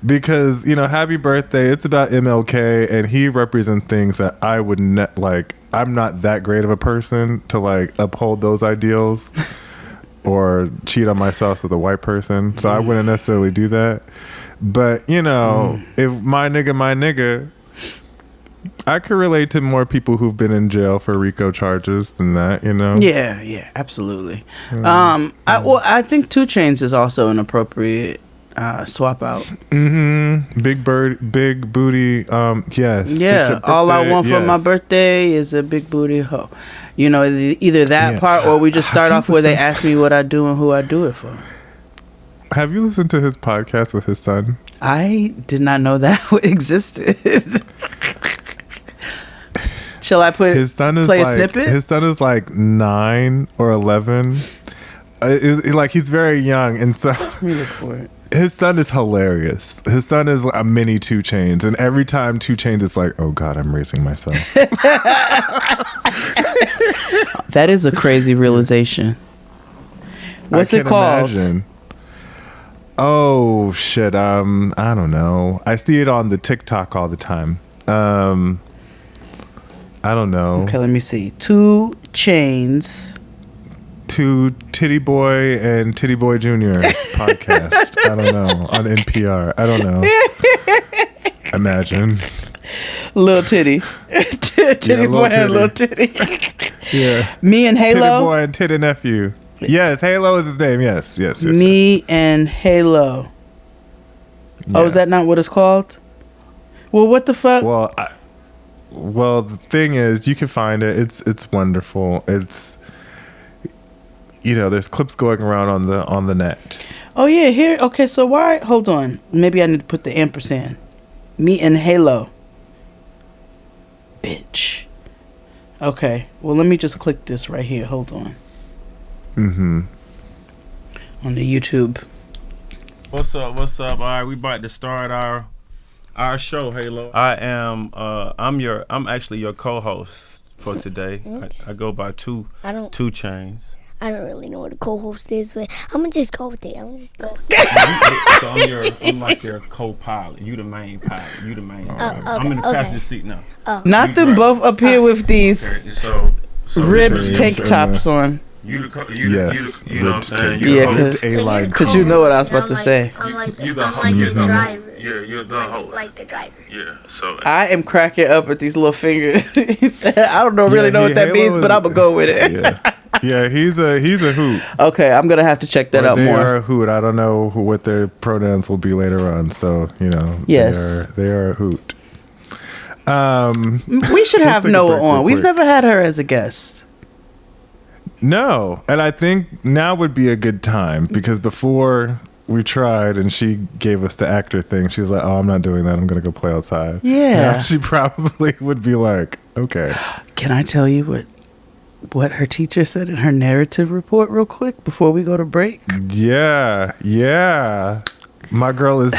because, you know, Happy Birthday, it's about MLK and he represents things that I would not like. I'm not that great of a person to like uphold those ideals or cheat on my spouse with a white person. So I wouldn't necessarily do that. But, you know, if my nigga, I could relate to more people who've been in jail for RICO charges than that, you know? Yeah, absolutely. I think 2 Chainz is also an appropriate swap out. Big booty. Yes. Yeah, all I want for my birthday is a big booty hoe. You know, either that part or we just start off where they ask me what I do and who I do it for. Have you listened to his podcast with his son? I did not know that existed. Shall I play a snippet? His son is like 9 or 11. He's very young, and so Let me look for it. His son is hilarious. His son is a mini 2 Chainz, and every time 2 Chainz is like, "Oh God, I'm raising myself." That is a crazy realization. What's it called? Imagine. Oh shit. I don't know. I see it on the TikTok all the time. I don't know. Okay, let me see. 2 Chainz. 2 Titty Boy and Titty Boy Jr.'s podcast. I don't know. On NPR. I don't know. Imagine. Lil Titty. Titty Boy and Lil Titty. Yeah. Me and Halo. Titty Boy and Titty Nephew. Yes, Halo is his name. Yes. Me and Halo. Yeah. Oh, is that not what it's called? Well, what the fuck? Well, the thing is, you can find it. It's wonderful. It's, there's clips going around on the net. Oh yeah, here. Okay, so why? Hold on. Maybe I need to put the ampersand. Me and Halo. Bitch. Okay. Well, let me just click this right here. Hold on. On the YouTube. What's up? All right, we about to start our show, Halo. I'm actually your co-host for today. Okay. I go by 2 Chainz. I don't really know what a co-host is, but I'm gonna just go with it. So I'm like your co-pilot. You the main pilot. You the main. I'm in the passenger seat now. Not them both up here with these ribbed tank tops on. Ribbed Because you know what I was about to say. I'm like the driver. You're the host. Like the driver. Yeah. So I am cracking up at these little fingers. I don't really know what that means, but I'm gonna go with it. Yeah, he's a hoot. Okay, I'm gonna have to check that out they more. They are a hoot. I don't know what their pronouns will be later on. So Yes, they are a hoot. We should have Noah on. We've never had her as a guest. No, and I think now would be a good time because before we tried and she gave us the actor thing, she was like, "Oh, I'm not doing that. I'm gonna go play outside." Yeah, now she probably would be like, "Okay." Can I tell you what her teacher said in her narrative report real quick before we go to break? Yeah. My girl is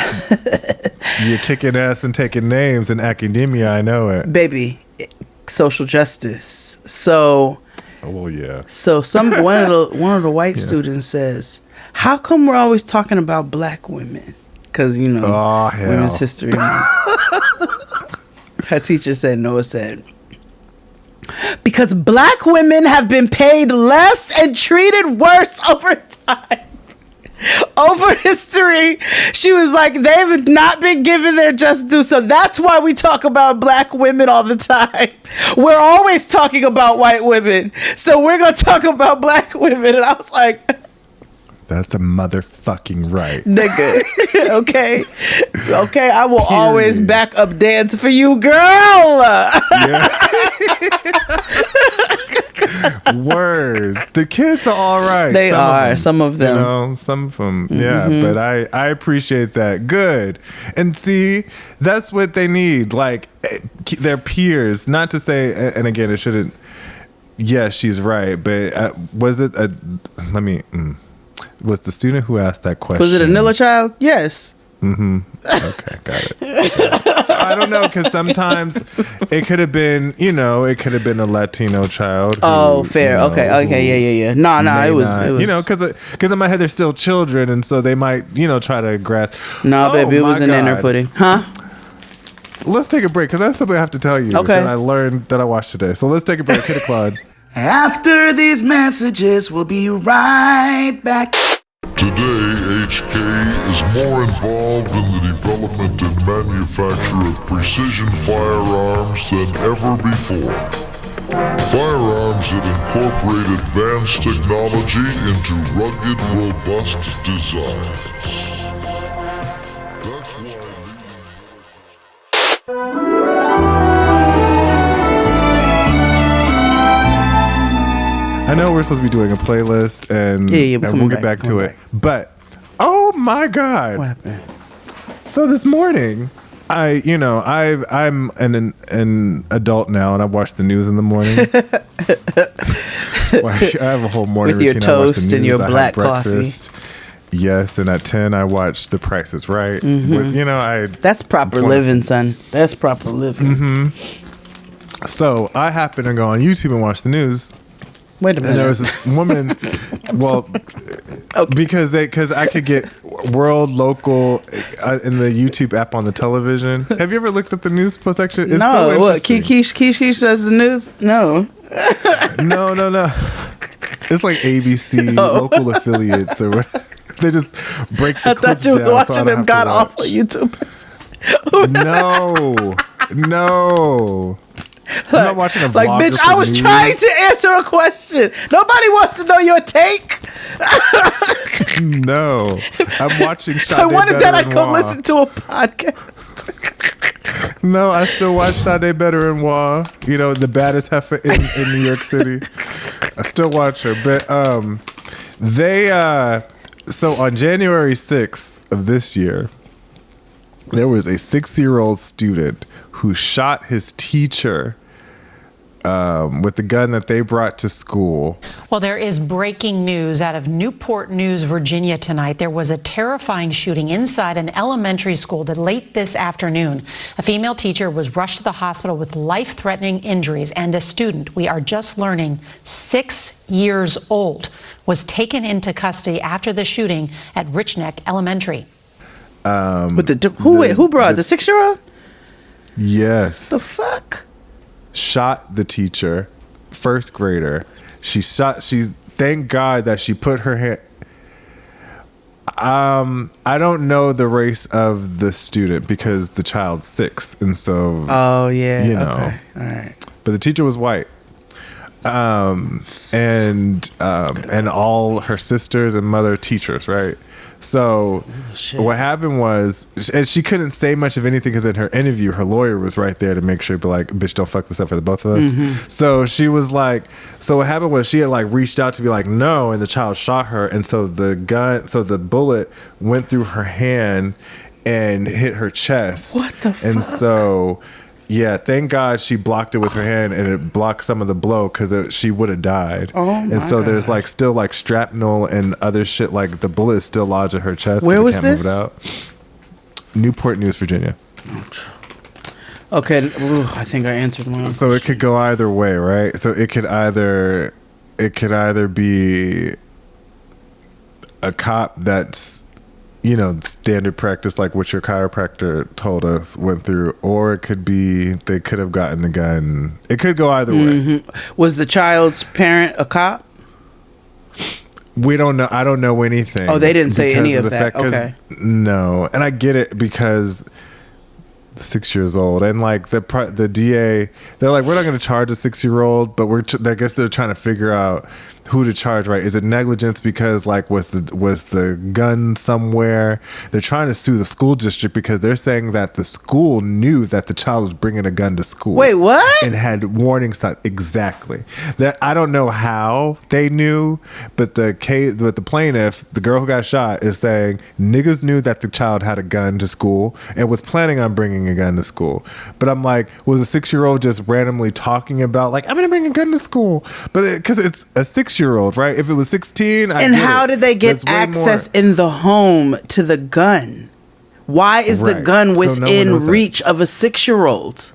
you're kicking ass and taking names in academia. I know it, baby. Social justice. So. Well, yeah. So one of the white students says, "How come we're always talking about black women?" Because Women's History Month. Her teacher said, Noah said, "Because black women have been paid less and treated worse over time." Over history, she was like, they've not been given their just due. So that's why we talk about black women all the time. We're always talking about white women. So we're going to talk about black women. And I was like, that's a motherfucking right. Nigga. Okay. I will always back up dance for you, girl. Yeah. Word. The kids are all right. They are. Some of them. Some of them. Yeah. But I appreciate that. Good. And see, that's what they need. Like their peers. Not to say, and again, it shouldn't. Yes, she's right. But was it was the student who asked that question? Was it a Nilla child? Yes. Okay, got it. I don't know, because sometimes it could have been, it could have been a Latino child. Fair. Okay, yeah. No, it was. Because in my head they're still children, and so they might, try to grasp. No, baby, it was an inner pudding, huh? Let's take a break, because that's something I have to tell you. Okay. That I learned that I watched today. So let's take a break. Hit it, Claude. After these messages, we'll be right back. Today, HK is more involved in the development and manufacture of precision firearms than ever before. Firearms that incorporate advanced technology into rugged, robust designs. I know we're supposed to be doing a playlist, and, Yeah, we're and we'll get back to it. But oh my God! What happened? So this morning, I'm an adult now, and I watch the news in the morning. I have a whole morning With your routine. I watch the toast and news, your I have black coffee. breakfast. Yes, and at 10 I watch The Price is Right. Mm-hmm. That's proper living, son. That's proper living. Mm-hmm. So I happen to go on YouTube and watch the news. Wait a minute. And there was this woman. Because I could get world, local in the YouTube app on the television. Have you ever looked at the news section? It's no, so what? Keish does the news? No. No. It's like ABC local affiliates or whatever. They just break the I thought you were watching them god awful YouTubers. No. I'm not watching a vlogger like, bitch, I was trying to answer a question. Nobody wants to know your take. No. I'm watching Sade I wanted that I could Benoit. listen to a podcast. No, I still watch Sade Benoit. You know, the baddest heifer in New York City. I still watch her. But so on January 6th of this year, there was a 6-year-old student who shot his teacher with the gun that they brought to school. Well, there is breaking news out of Newport News, Virginia tonight. There was a terrifying shooting inside an elementary school late this afternoon. A female teacher was rushed to the hospital with life-threatening injuries, and a student, we are just learning, 6 years old, was taken into custody after the shooting at Rich Neck Elementary. Who brought the 6-year-old? Yes. The fuck? Shot the teacher, first grader. Thank God that she put her hand. I don't know the race of the student because the child's 6, and so. Oh yeah. You know. Okay. All right. But the teacher was white. And all her sisters and mother teachers, right? So what happened was, and she couldn't say much of anything because in her interview, her lawyer was right there to make sure, but like, bitch, don't fuck this up for the both of us. Mm-hmm. So she was like, so what happened was she had like reached out to be like, no, and the child shot her, and so the bullet went through her hand and hit her chest. What the fuck? And so. Yeah, thank God she blocked it with her hand, and it blocked some of the blow because she would have died. Oh my And so God. there's like still like shrapnel and other shit. Like the bullet is still lodged in her chest. 'cause Where they was can't move this? it out. Be News, Virginia. Okay, I think I answered one. So it could go either way, right? So it could either be a cop that's, you know, standard practice, like what your chiropractor told us went through, or it could be they could have gotten the gun. It could go either way. Was the child's parent a cop? We don't know. I don't know anything. Oh, they didn't say because any of the that. 'cause- Okay. No, and I get it because 6 years old, and like the DA, they're like, we're not going to charge a 6-year-old, but I guess they're trying to figure out who to charge, right? Is it negligence because like was the gun somewhere? They're trying to sue the school district because they're saying that the school knew that the child was bringing a gun to school. Wait, what? And had warning signs. Exactly. That I don't know how they knew, but the plaintiff, the girl who got shot, is saying niggas knew that the child had a gun to school and was planning on bringing a gun to school. But I'm like, was a 6-year-old just randomly talking about like, I'm gonna bring a gun to school? But because it's a 6-year-old, right? If it was 16, And how did they get access in the home to the gun? Why is the Right. gun So no one within knows that. reach of a 6-year-old?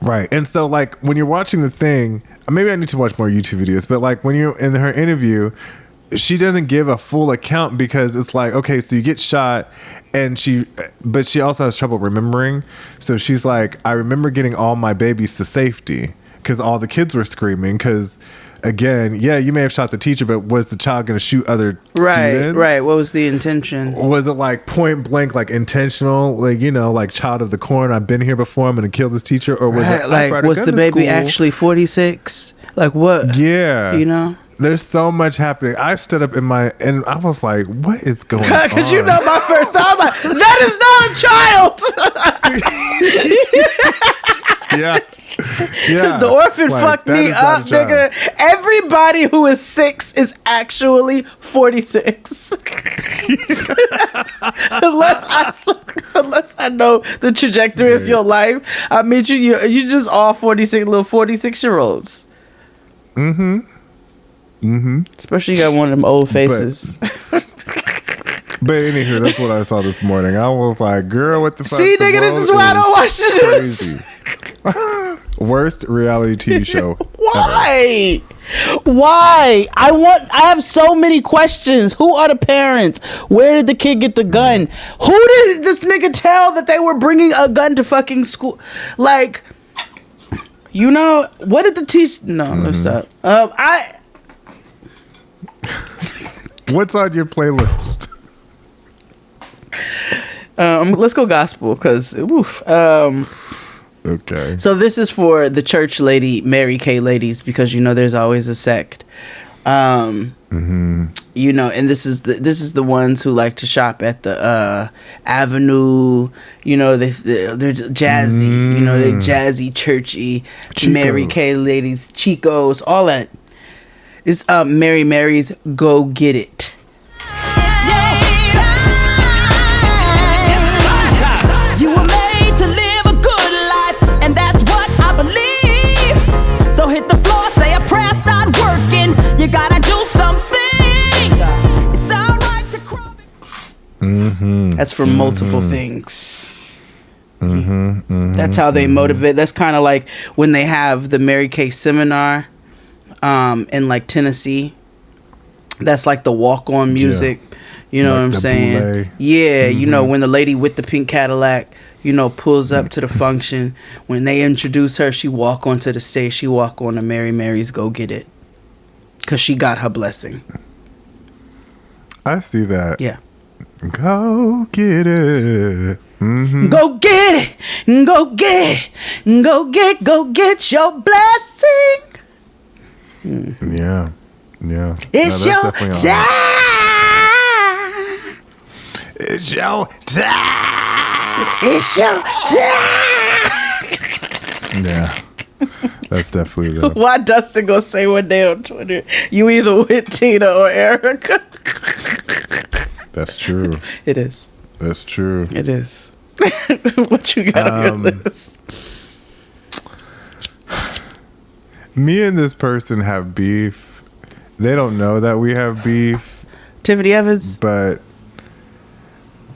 Right. And so like when you're watching the thing, maybe I need to watch more YouTube videos, but like when you're in her interview, she doesn't give a full account because it's like, okay, so you get shot but she also has trouble remembering. So she's like, I remember getting all my babies to safety because all the kids were screaming because again, yeah, you may have shot the teacher, but was the child going to shoot other students? Right. What was the intention? Was it like point blank, like intentional, like, you know, like child of the corn, I've been here before, I'm going to kill this teacher? Or was it like, was the baby actually 46? Like what? Yeah. You know? There's so much happening. I stood up and I was like, what is going on? Because you know my first thought, I was like, that is not a child. Yeah. Yeah. The orphan Like, fucked that me is not up, a child. nigga. Everybody who is 6 is actually 46. unless I know the trajectory of your life, I mean you just all 46 little 46-year-olds. Especially you got one of them old faces. But anywho, that's what I saw this morning. I was like, girl, what the fuck? See, The nigga, this world is why I don't watch the news. crazy. Worst reality TV show. Why? Why? I have so many questions. Who are the parents? Where did the kid get the gun? Who did this nigga tell that they were bringing a gun to fucking school? Like, you know, what did the teacher? No, let's stop. What's on your playlist? Let's go gospel because okay. So this is for the church lady, Mary Kay ladies, because you know there's always a sect. You know, and this is the ones who like to shop at the Avenue. You know, they're jazzy. You know, they're jazzy, churchy. Chicos. Mary Kay ladies, Chicos, all that. It's Mary Mary's Go Get It. You were made to live a good life, and that's what I believe. So hit the floor, say a prayer, start working. You gotta do something. It's alright to cry. That's for multiple things. That's how they motivate. That's kind of like when they have the Mary Kay seminar in like Tennessee. That's like the walk-on music. You know Like what I'm the saying? boule. Yeah, you know, when the lady with the pink Cadillac, you know, pulls up to the function, when they introduce her, she walk onto the stage, she walk on to Mary Mary's Go Get It. Because she got her blessing. I see that. Yeah. Go get it. Go get it. Go get it. Go get your blessing. Yeah. Yeah. It's No, your that's definitely on. time. It's your time. It's your time. Yeah. That's definitely the. Why Dustin gonna say one day on Twitter, you either with Tina or Erica? That's true. It is. That's true. It is. What you got on your list? Me and this person have beef. They don't know that we have beef. Tiffany Evans? But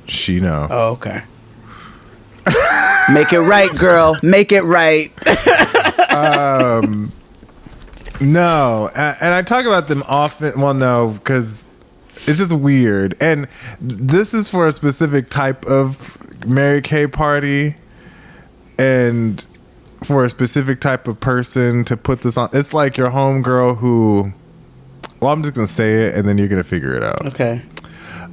she know. Oh, okay. Make it right, girl. Make it right. No. And I talk about them often. Well, no, because it's just weird. And this is for a specific type of Mary Kay party. And for a specific type of person to put this on. It's like your homegirl who... Well, I'm just going to say it, and then you're going to figure it out. Okay.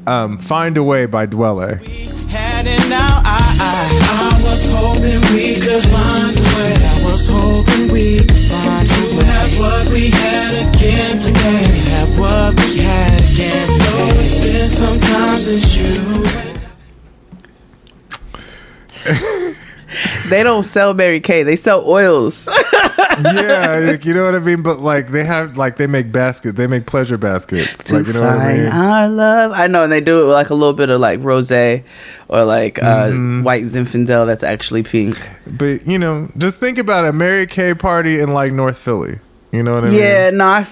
Find a Way by Dwelle. Had it now, I was hoping we could find a way. I was hoping we could find a way to have what we had again today. Have what we had again today. It's been some time since you. They don't sell Mary Kay. They sell oils. Yeah, like, you know what I mean. But like they have, like they make baskets. They make pleasure baskets. To like you know what I find mean. our love. I know, and they do it with like a little bit of like rosé or like white Zinfandel that's actually pink. But you know, just think about a Mary Kay party in like North Philly. You know what I mean? Yeah, no, I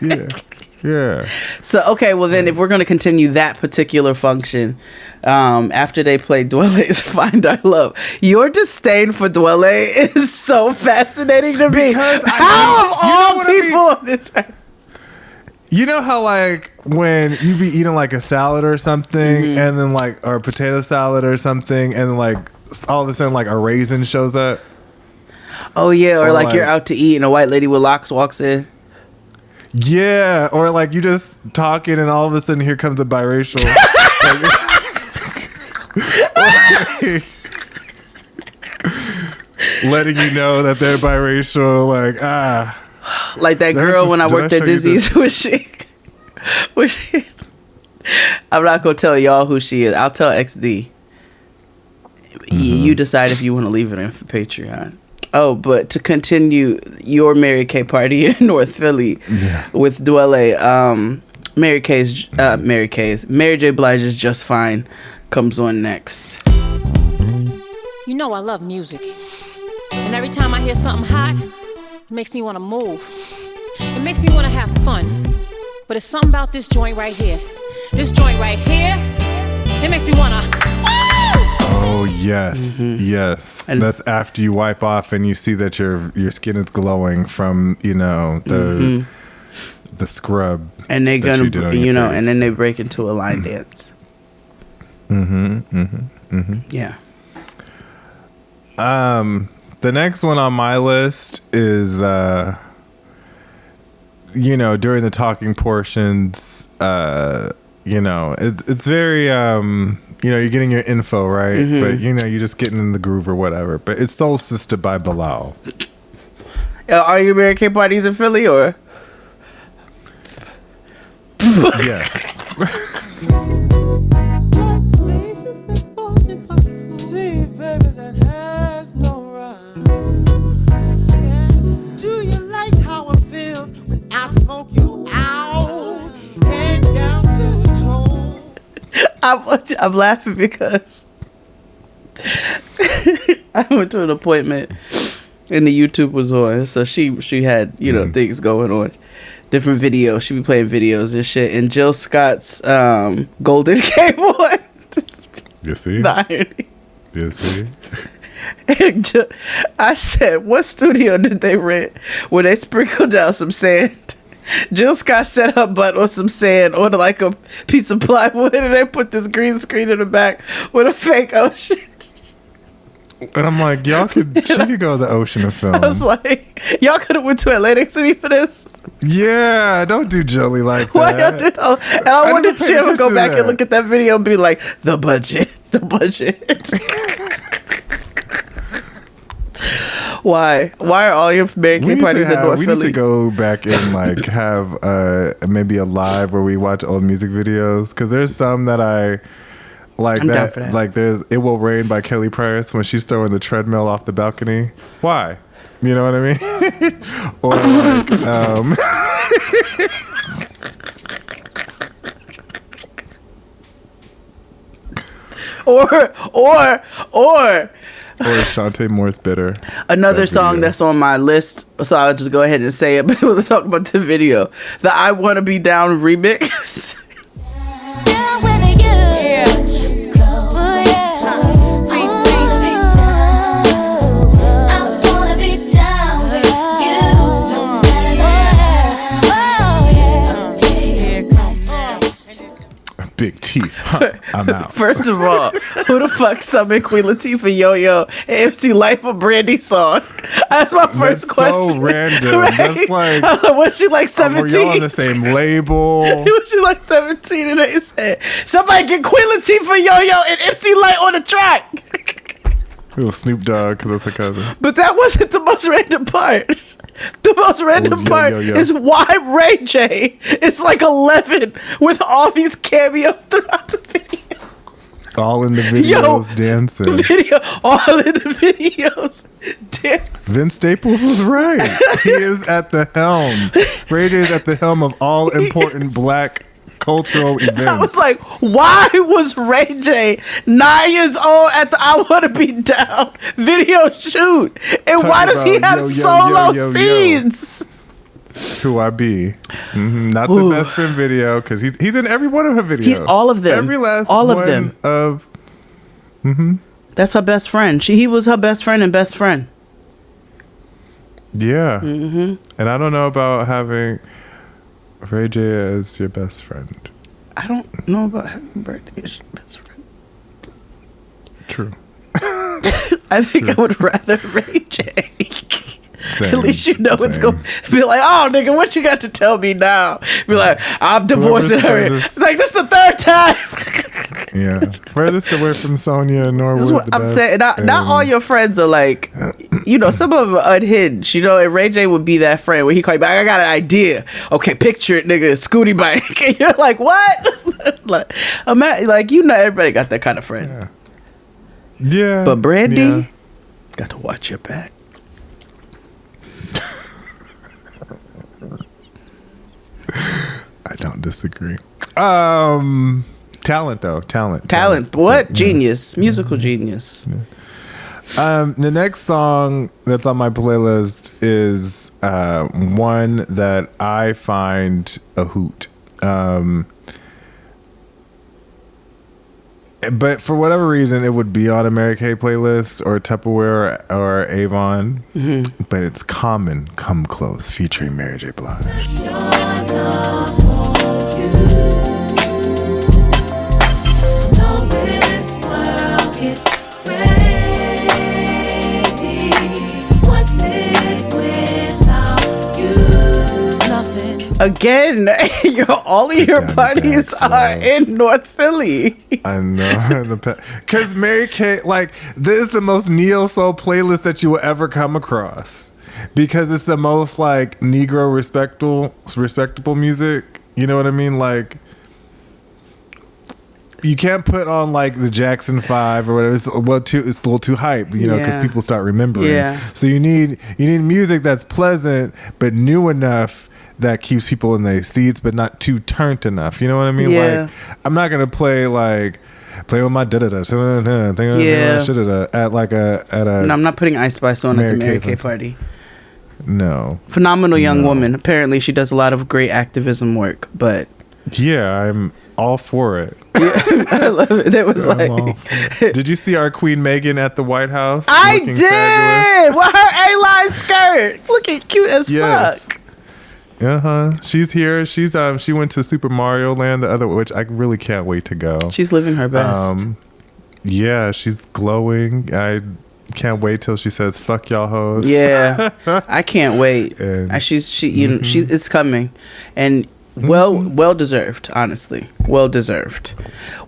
Yeah. Yeah. So okay, well then, if we're gonna continue that particular function, after they play Dwelle's "Find Our Love," your disdain for Dwelle is so fascinating to me. Because how of all people on this earth? You know how like when you be eating like a salad or something, and then like or a potato salad or something, and then like all of a sudden like a raisin shows up. Oh yeah, or like like- you're out to eat and a white lady with locks walks in. Yeah, or like you just talking and all of a sudden here comes a biracial. Letting you know that they're biracial, like like that There's girl this- when I did I worked show at you Dizzy's this? was she I'm not gonna tell y'all who she is. I'll tell XD. You decide if you want to leave it in for Patreon. Oh, but to continue your Mary Kay party in North Philly with Dwele, Mary J. Blige's Just Fine comes on next. You know I love music. And every time I hear something hot, it makes me want to move. It makes me want to have fun. But it's something about this joint right here. This joint right here, it makes me want to... Oh, yes. Yes. And that's after you wipe off and you see that your skin is glowing from, the scrub. And they're going to, and then they break into a line dance. Yeah. The next one on my list is, during the talking portions, it's very, you're getting your info, right? But, you're just getting in the groove or whatever. But it's Soul Sister by Bilal. Are you Mary Kay parties in Philly or? Yes. I'm laughing because I went to an appointment and the YouTube was on, so she had things going on, different videos. She be playing videos and shit, and Jill Scott's Golden came on. You see? The irony. You see? And I said, what studio did they rent where they sprinkled down some sand? Jill Scott set her butt on some sand on like a piece of plywood, and they put this green screen in the back with a fake ocean. And I'm like, she could go to the ocean and film. I was like, y'all could have went to Atlantic City for this. Yeah, don't do Jolie like that. Why y'all do? And I wonder if she ever go back and look at that video and be like, the budget. Why are all your Mary Kay parties in North Philly? We need to go back and have maybe a live where we watch old music videos, because there's some that I like. I'm down for that. Like there's "It Will Rain" by Kelly Price when she's throwing the treadmill off the balcony. Why? You know what I mean? Or or Shantae Moore's Bitter. Another song that's on my list, so I'll just go ahead and say it, but we'll talk about the video. The I Wanna Be Down remix. Down with you. Yeah. Oh, yeah. I wanna be down with you. No matter what. Big teeth. Huh, I'm out. First of all, who the fuck summoned Queen Latifah, Yo-Yo, and MC Light for Brandy song? That's my first question. So random. Right? That's like, was she like 17? Were y'all on the same label? Was she like 17? And they said, somebody get Queen Latifah, Yo-Yo, and MC Light on the track. It was Snoop Dogg, because that's her cousin. But that wasn't the most random part. The most random part is why Ray J is like 11 with all these cameos throughout the video. All in the videos dancing. All in the videos dancing. Vince Staples was right. He is at the helm. Ray J is at the helm of all important black cultural events. I was like, why was Ray J 9 years old at the I Wanna Be Down video shoot? And why does he have solo scenes? Who I be. Not the best friend video, because he's in every one of her videos. All of them. Every last all one of them. Of. That's her best friend. He was her best friend and best friend. Yeah. And I don't know about having Ray J as your best friend. I don't know about having birthday as your best friend. True. I think I would rather Ray J. Same, at least you know it's going to be like, oh, nigga, what you got to tell me now? Be like, I'm divorcing her. It's like, this is the third time. Yeah. Furthest away from Sonya and Norwood. This is what I'm saying. Not all your friends are like, some of them are unhinged. And Ray J would be that friend where he call you back, I got an idea. Okay, picture it, nigga, Scooty bike. And you're like, what? everybody got that kind of friend. Yeah. But Brandy, yeah. got to watch your back. I don't disagree. Talent though. Talent. What? Genius. Musical genius. The next song that's on my playlist is one that I find a hoot. But for whatever reason, it would be on a Mary Kay playlist or Tupperware or Avon. Mm-hmm. But it's Common, Come Close, featuring Mary J. Blige. Again, all of your parties are in North Philly. I know. Because Mary Kay, like, this is the most neo soul playlist that you will ever come across. Because it's the most, like, Negro respectable music. You know what I mean? Like, you can't put on, like, the Jackson 5 or whatever. It's a little too hype, you know, because people start remembering. Yeah. So you need music that's pleasant but new enough that keeps people in their seats, but not too turned enough. You know what I mean? Yeah. Like, I'm not gonna play with my da-da-da, at a. No, I'm not putting Ice Spice on at the Mary Kay party. No. Phenomenal young woman. Apparently, she does a lot of great activism work. But yeah, I'm all for it. I love it. It was Did you see our Queen Meghan at the White House? I did. Fabulous? With her A-line skirt, looking cute as fuck. She's here. She went to Super Mario Land, which I really can't wait to go. She's living her best. Yeah, she's glowing. I can't wait till she says "fuck y'all hoes." Yeah, I can't wait. It's coming, and well deserved. Honestly, well deserved.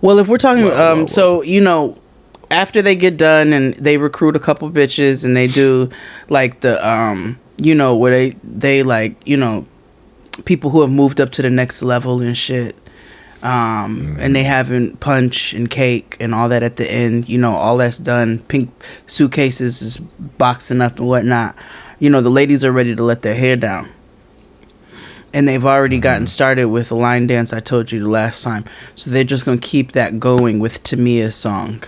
Well, if we're talking, so you know, after they get done and they recruit a couple bitches and they do like the you know, where they like, you know, people who have moved up to the next level and shit. And they having punch and cake and all that at the end, you know, all that's done. Pink suitcases is boxing up and whatnot. You know, the ladies are ready to let their hair down. And they've already gotten started with the line dance I told you the last time. So they're just going to keep that going with Tamia's song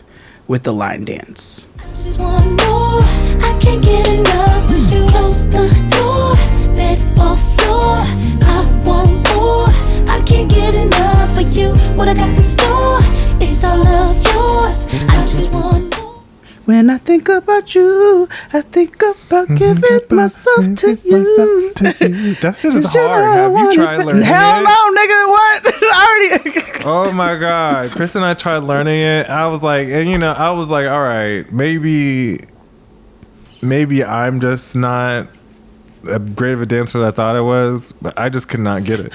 with the line dance. Just want more. I can't get enough. You close the door, bed or floor. I want more. I can't get enough of you. What I got in store is all of yours. I just want more. When I think about you, I think about giving myself to you. That shit is hard. Have you tried learning Hell it? no, nigga. What? I already. Oh my God. Chris and I tried learning it. I was like, all right, maybe I'm just not as great of a dancer as I thought I was, but I just could not get it.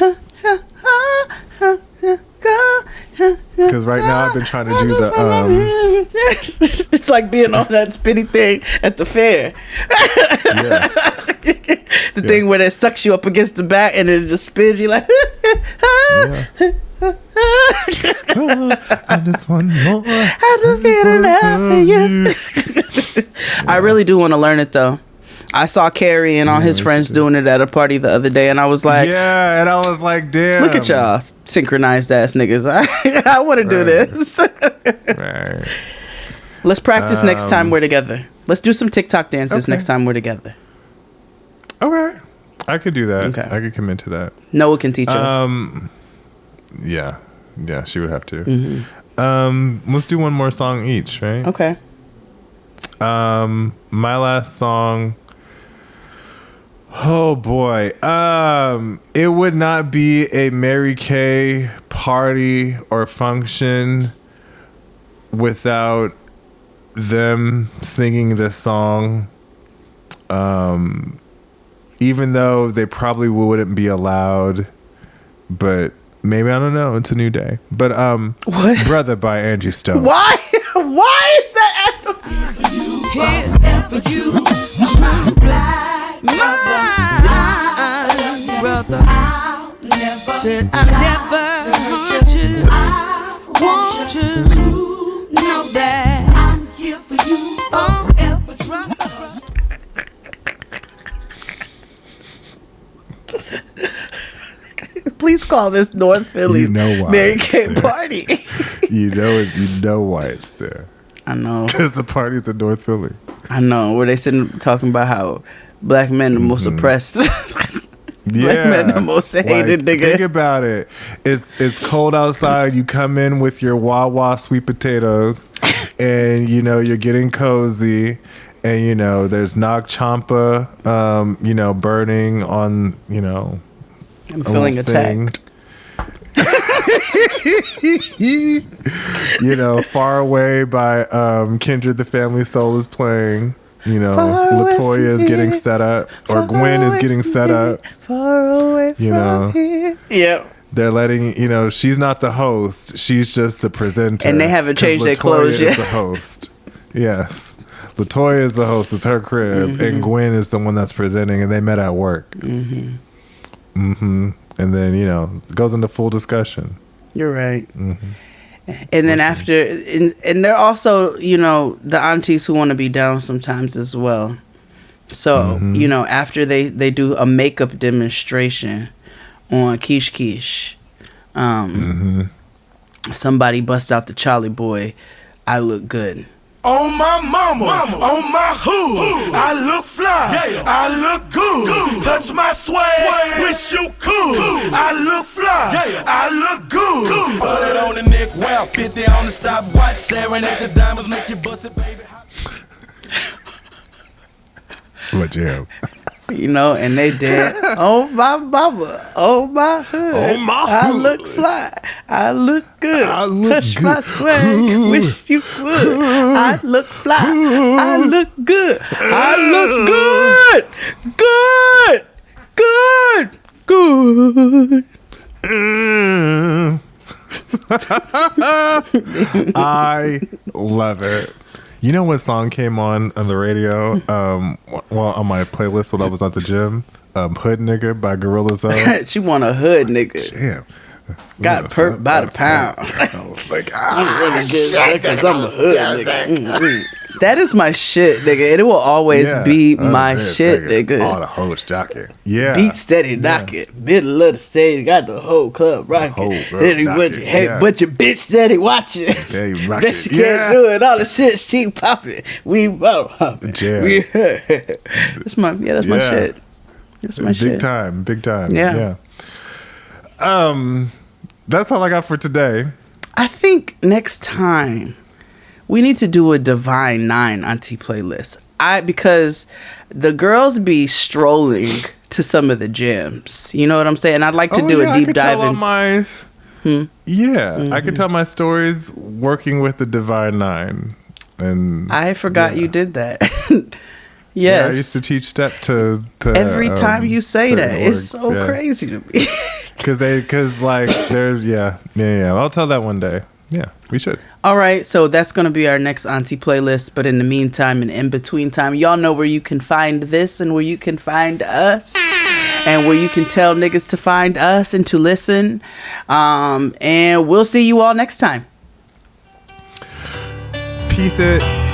Because right now I've been trying to do the It's like being on that spinny thing at the fair. The thing where it sucks you up against the back and it just spins you like. I just want more. I just get enough of you. I really do want to learn it though. I saw Carrie and all his friends doing it at a party the other day, and I was like, yeah, and I was like, damn. Look at y'all, synchronized ass niggas. I want to do this. Right. Let's practice next time we're together. Let's do some TikTok dances next time we're together. Okay. I could do that. Okay. I could commit to that. Noah can teach us. Yeah. Yeah, she would have to. Mm-hmm. Let's do one more song each, right? Okay. My last song. Oh boy. It would not be a Mary Kay party or function without them singing this song. Even though they probably wouldn't be allowed, but maybe, I don't know, it's a new day. But what? Brother by Angie Stone. Why is that at the Here for you, my black brother. Said I never hurt you. Want you to know that I'm here Please call this North Philly You know why Mary it's Kay there. party. You know why it's there. I know. Because the party's in North Philly. I know. Where they sitting talking about how black men are most oppressed. Black men are most hated, nigga. Think about it. It's cold outside. You come in with your Wawa sweet potatoes, and you're getting cozy, and there's Nag Champa, burning on I'm feeling attacked. Far Away by Kindred the Family Soul is playing. Far away Latoya is from getting here. set up, or Gwen is getting set up. Far away from here. Yep. They're letting she's not the host; she's just the presenter. And they haven't 'cause changed their Latoya clothes is yet. the host. Yes, Latoya is the host. It's her crib, and Gwen is the one that's presenting. And they met at work. And then it goes into full discussion. You're right. And then after, and they're also, the aunties who want to be down sometimes as well. So, after they do a makeup demonstration on Keish Keish, somebody busts out the Charlie Boy, I Look Good. On my mama, on my hood, I look fly, I look good. Touch my swag, wish you could. I look fly, I look good. Put it on the neck, well, 50 on the stopwatch, staring at the diamonds, make you bust it, baby. What jam? And they did. Oh my mama, oh my hood, Oh, my I hood. look fly, I look good. I look Touch good. my swag, wish you would. I look fly, I look good. I look good, good, good. I love it. You know what song came on the radio? On my playlist when I was at the gym. Hood Nigga by Gorilla Zoe. She want a hood nigga. Damn. Got perked by the pound. I was like, I'm really good because I'm a hood nigga. That is my shit, nigga. And it will always be my shit, nigga. All the hoes jockey. Yeah. Beat steady knocking. Middle of the stage, got the whole club rocking. whole girl Then he knocking, went, hey, yeah. but your bitch steady watching. Yeah, you rocking. Bet she can't do it. All the shit she popping. We both popping. Jam. That's my shit. That's my shit. Big time. Yeah. That's all I got for today. I think next time we need to do a Divine Nine auntie playlist. Because the girls be strolling to some of the gyms. You know what I'm saying? I'd like to do a deep dive in. I could tell my stories working with the Divine Nine, and I forgot you did that. Yeah, I Yes. used to teach step to Every time you say certain that, it's orgs, so yeah. crazy to me. Cause they're yeah. I'll tell that one day. Yeah, we should. All right, so that's going to be our next auntie playlist. But in the meantime and in between time, y'all know where you can find this and where you can find us and where you can tell niggas to find us and to listen. And we'll see you all next time. Peace it.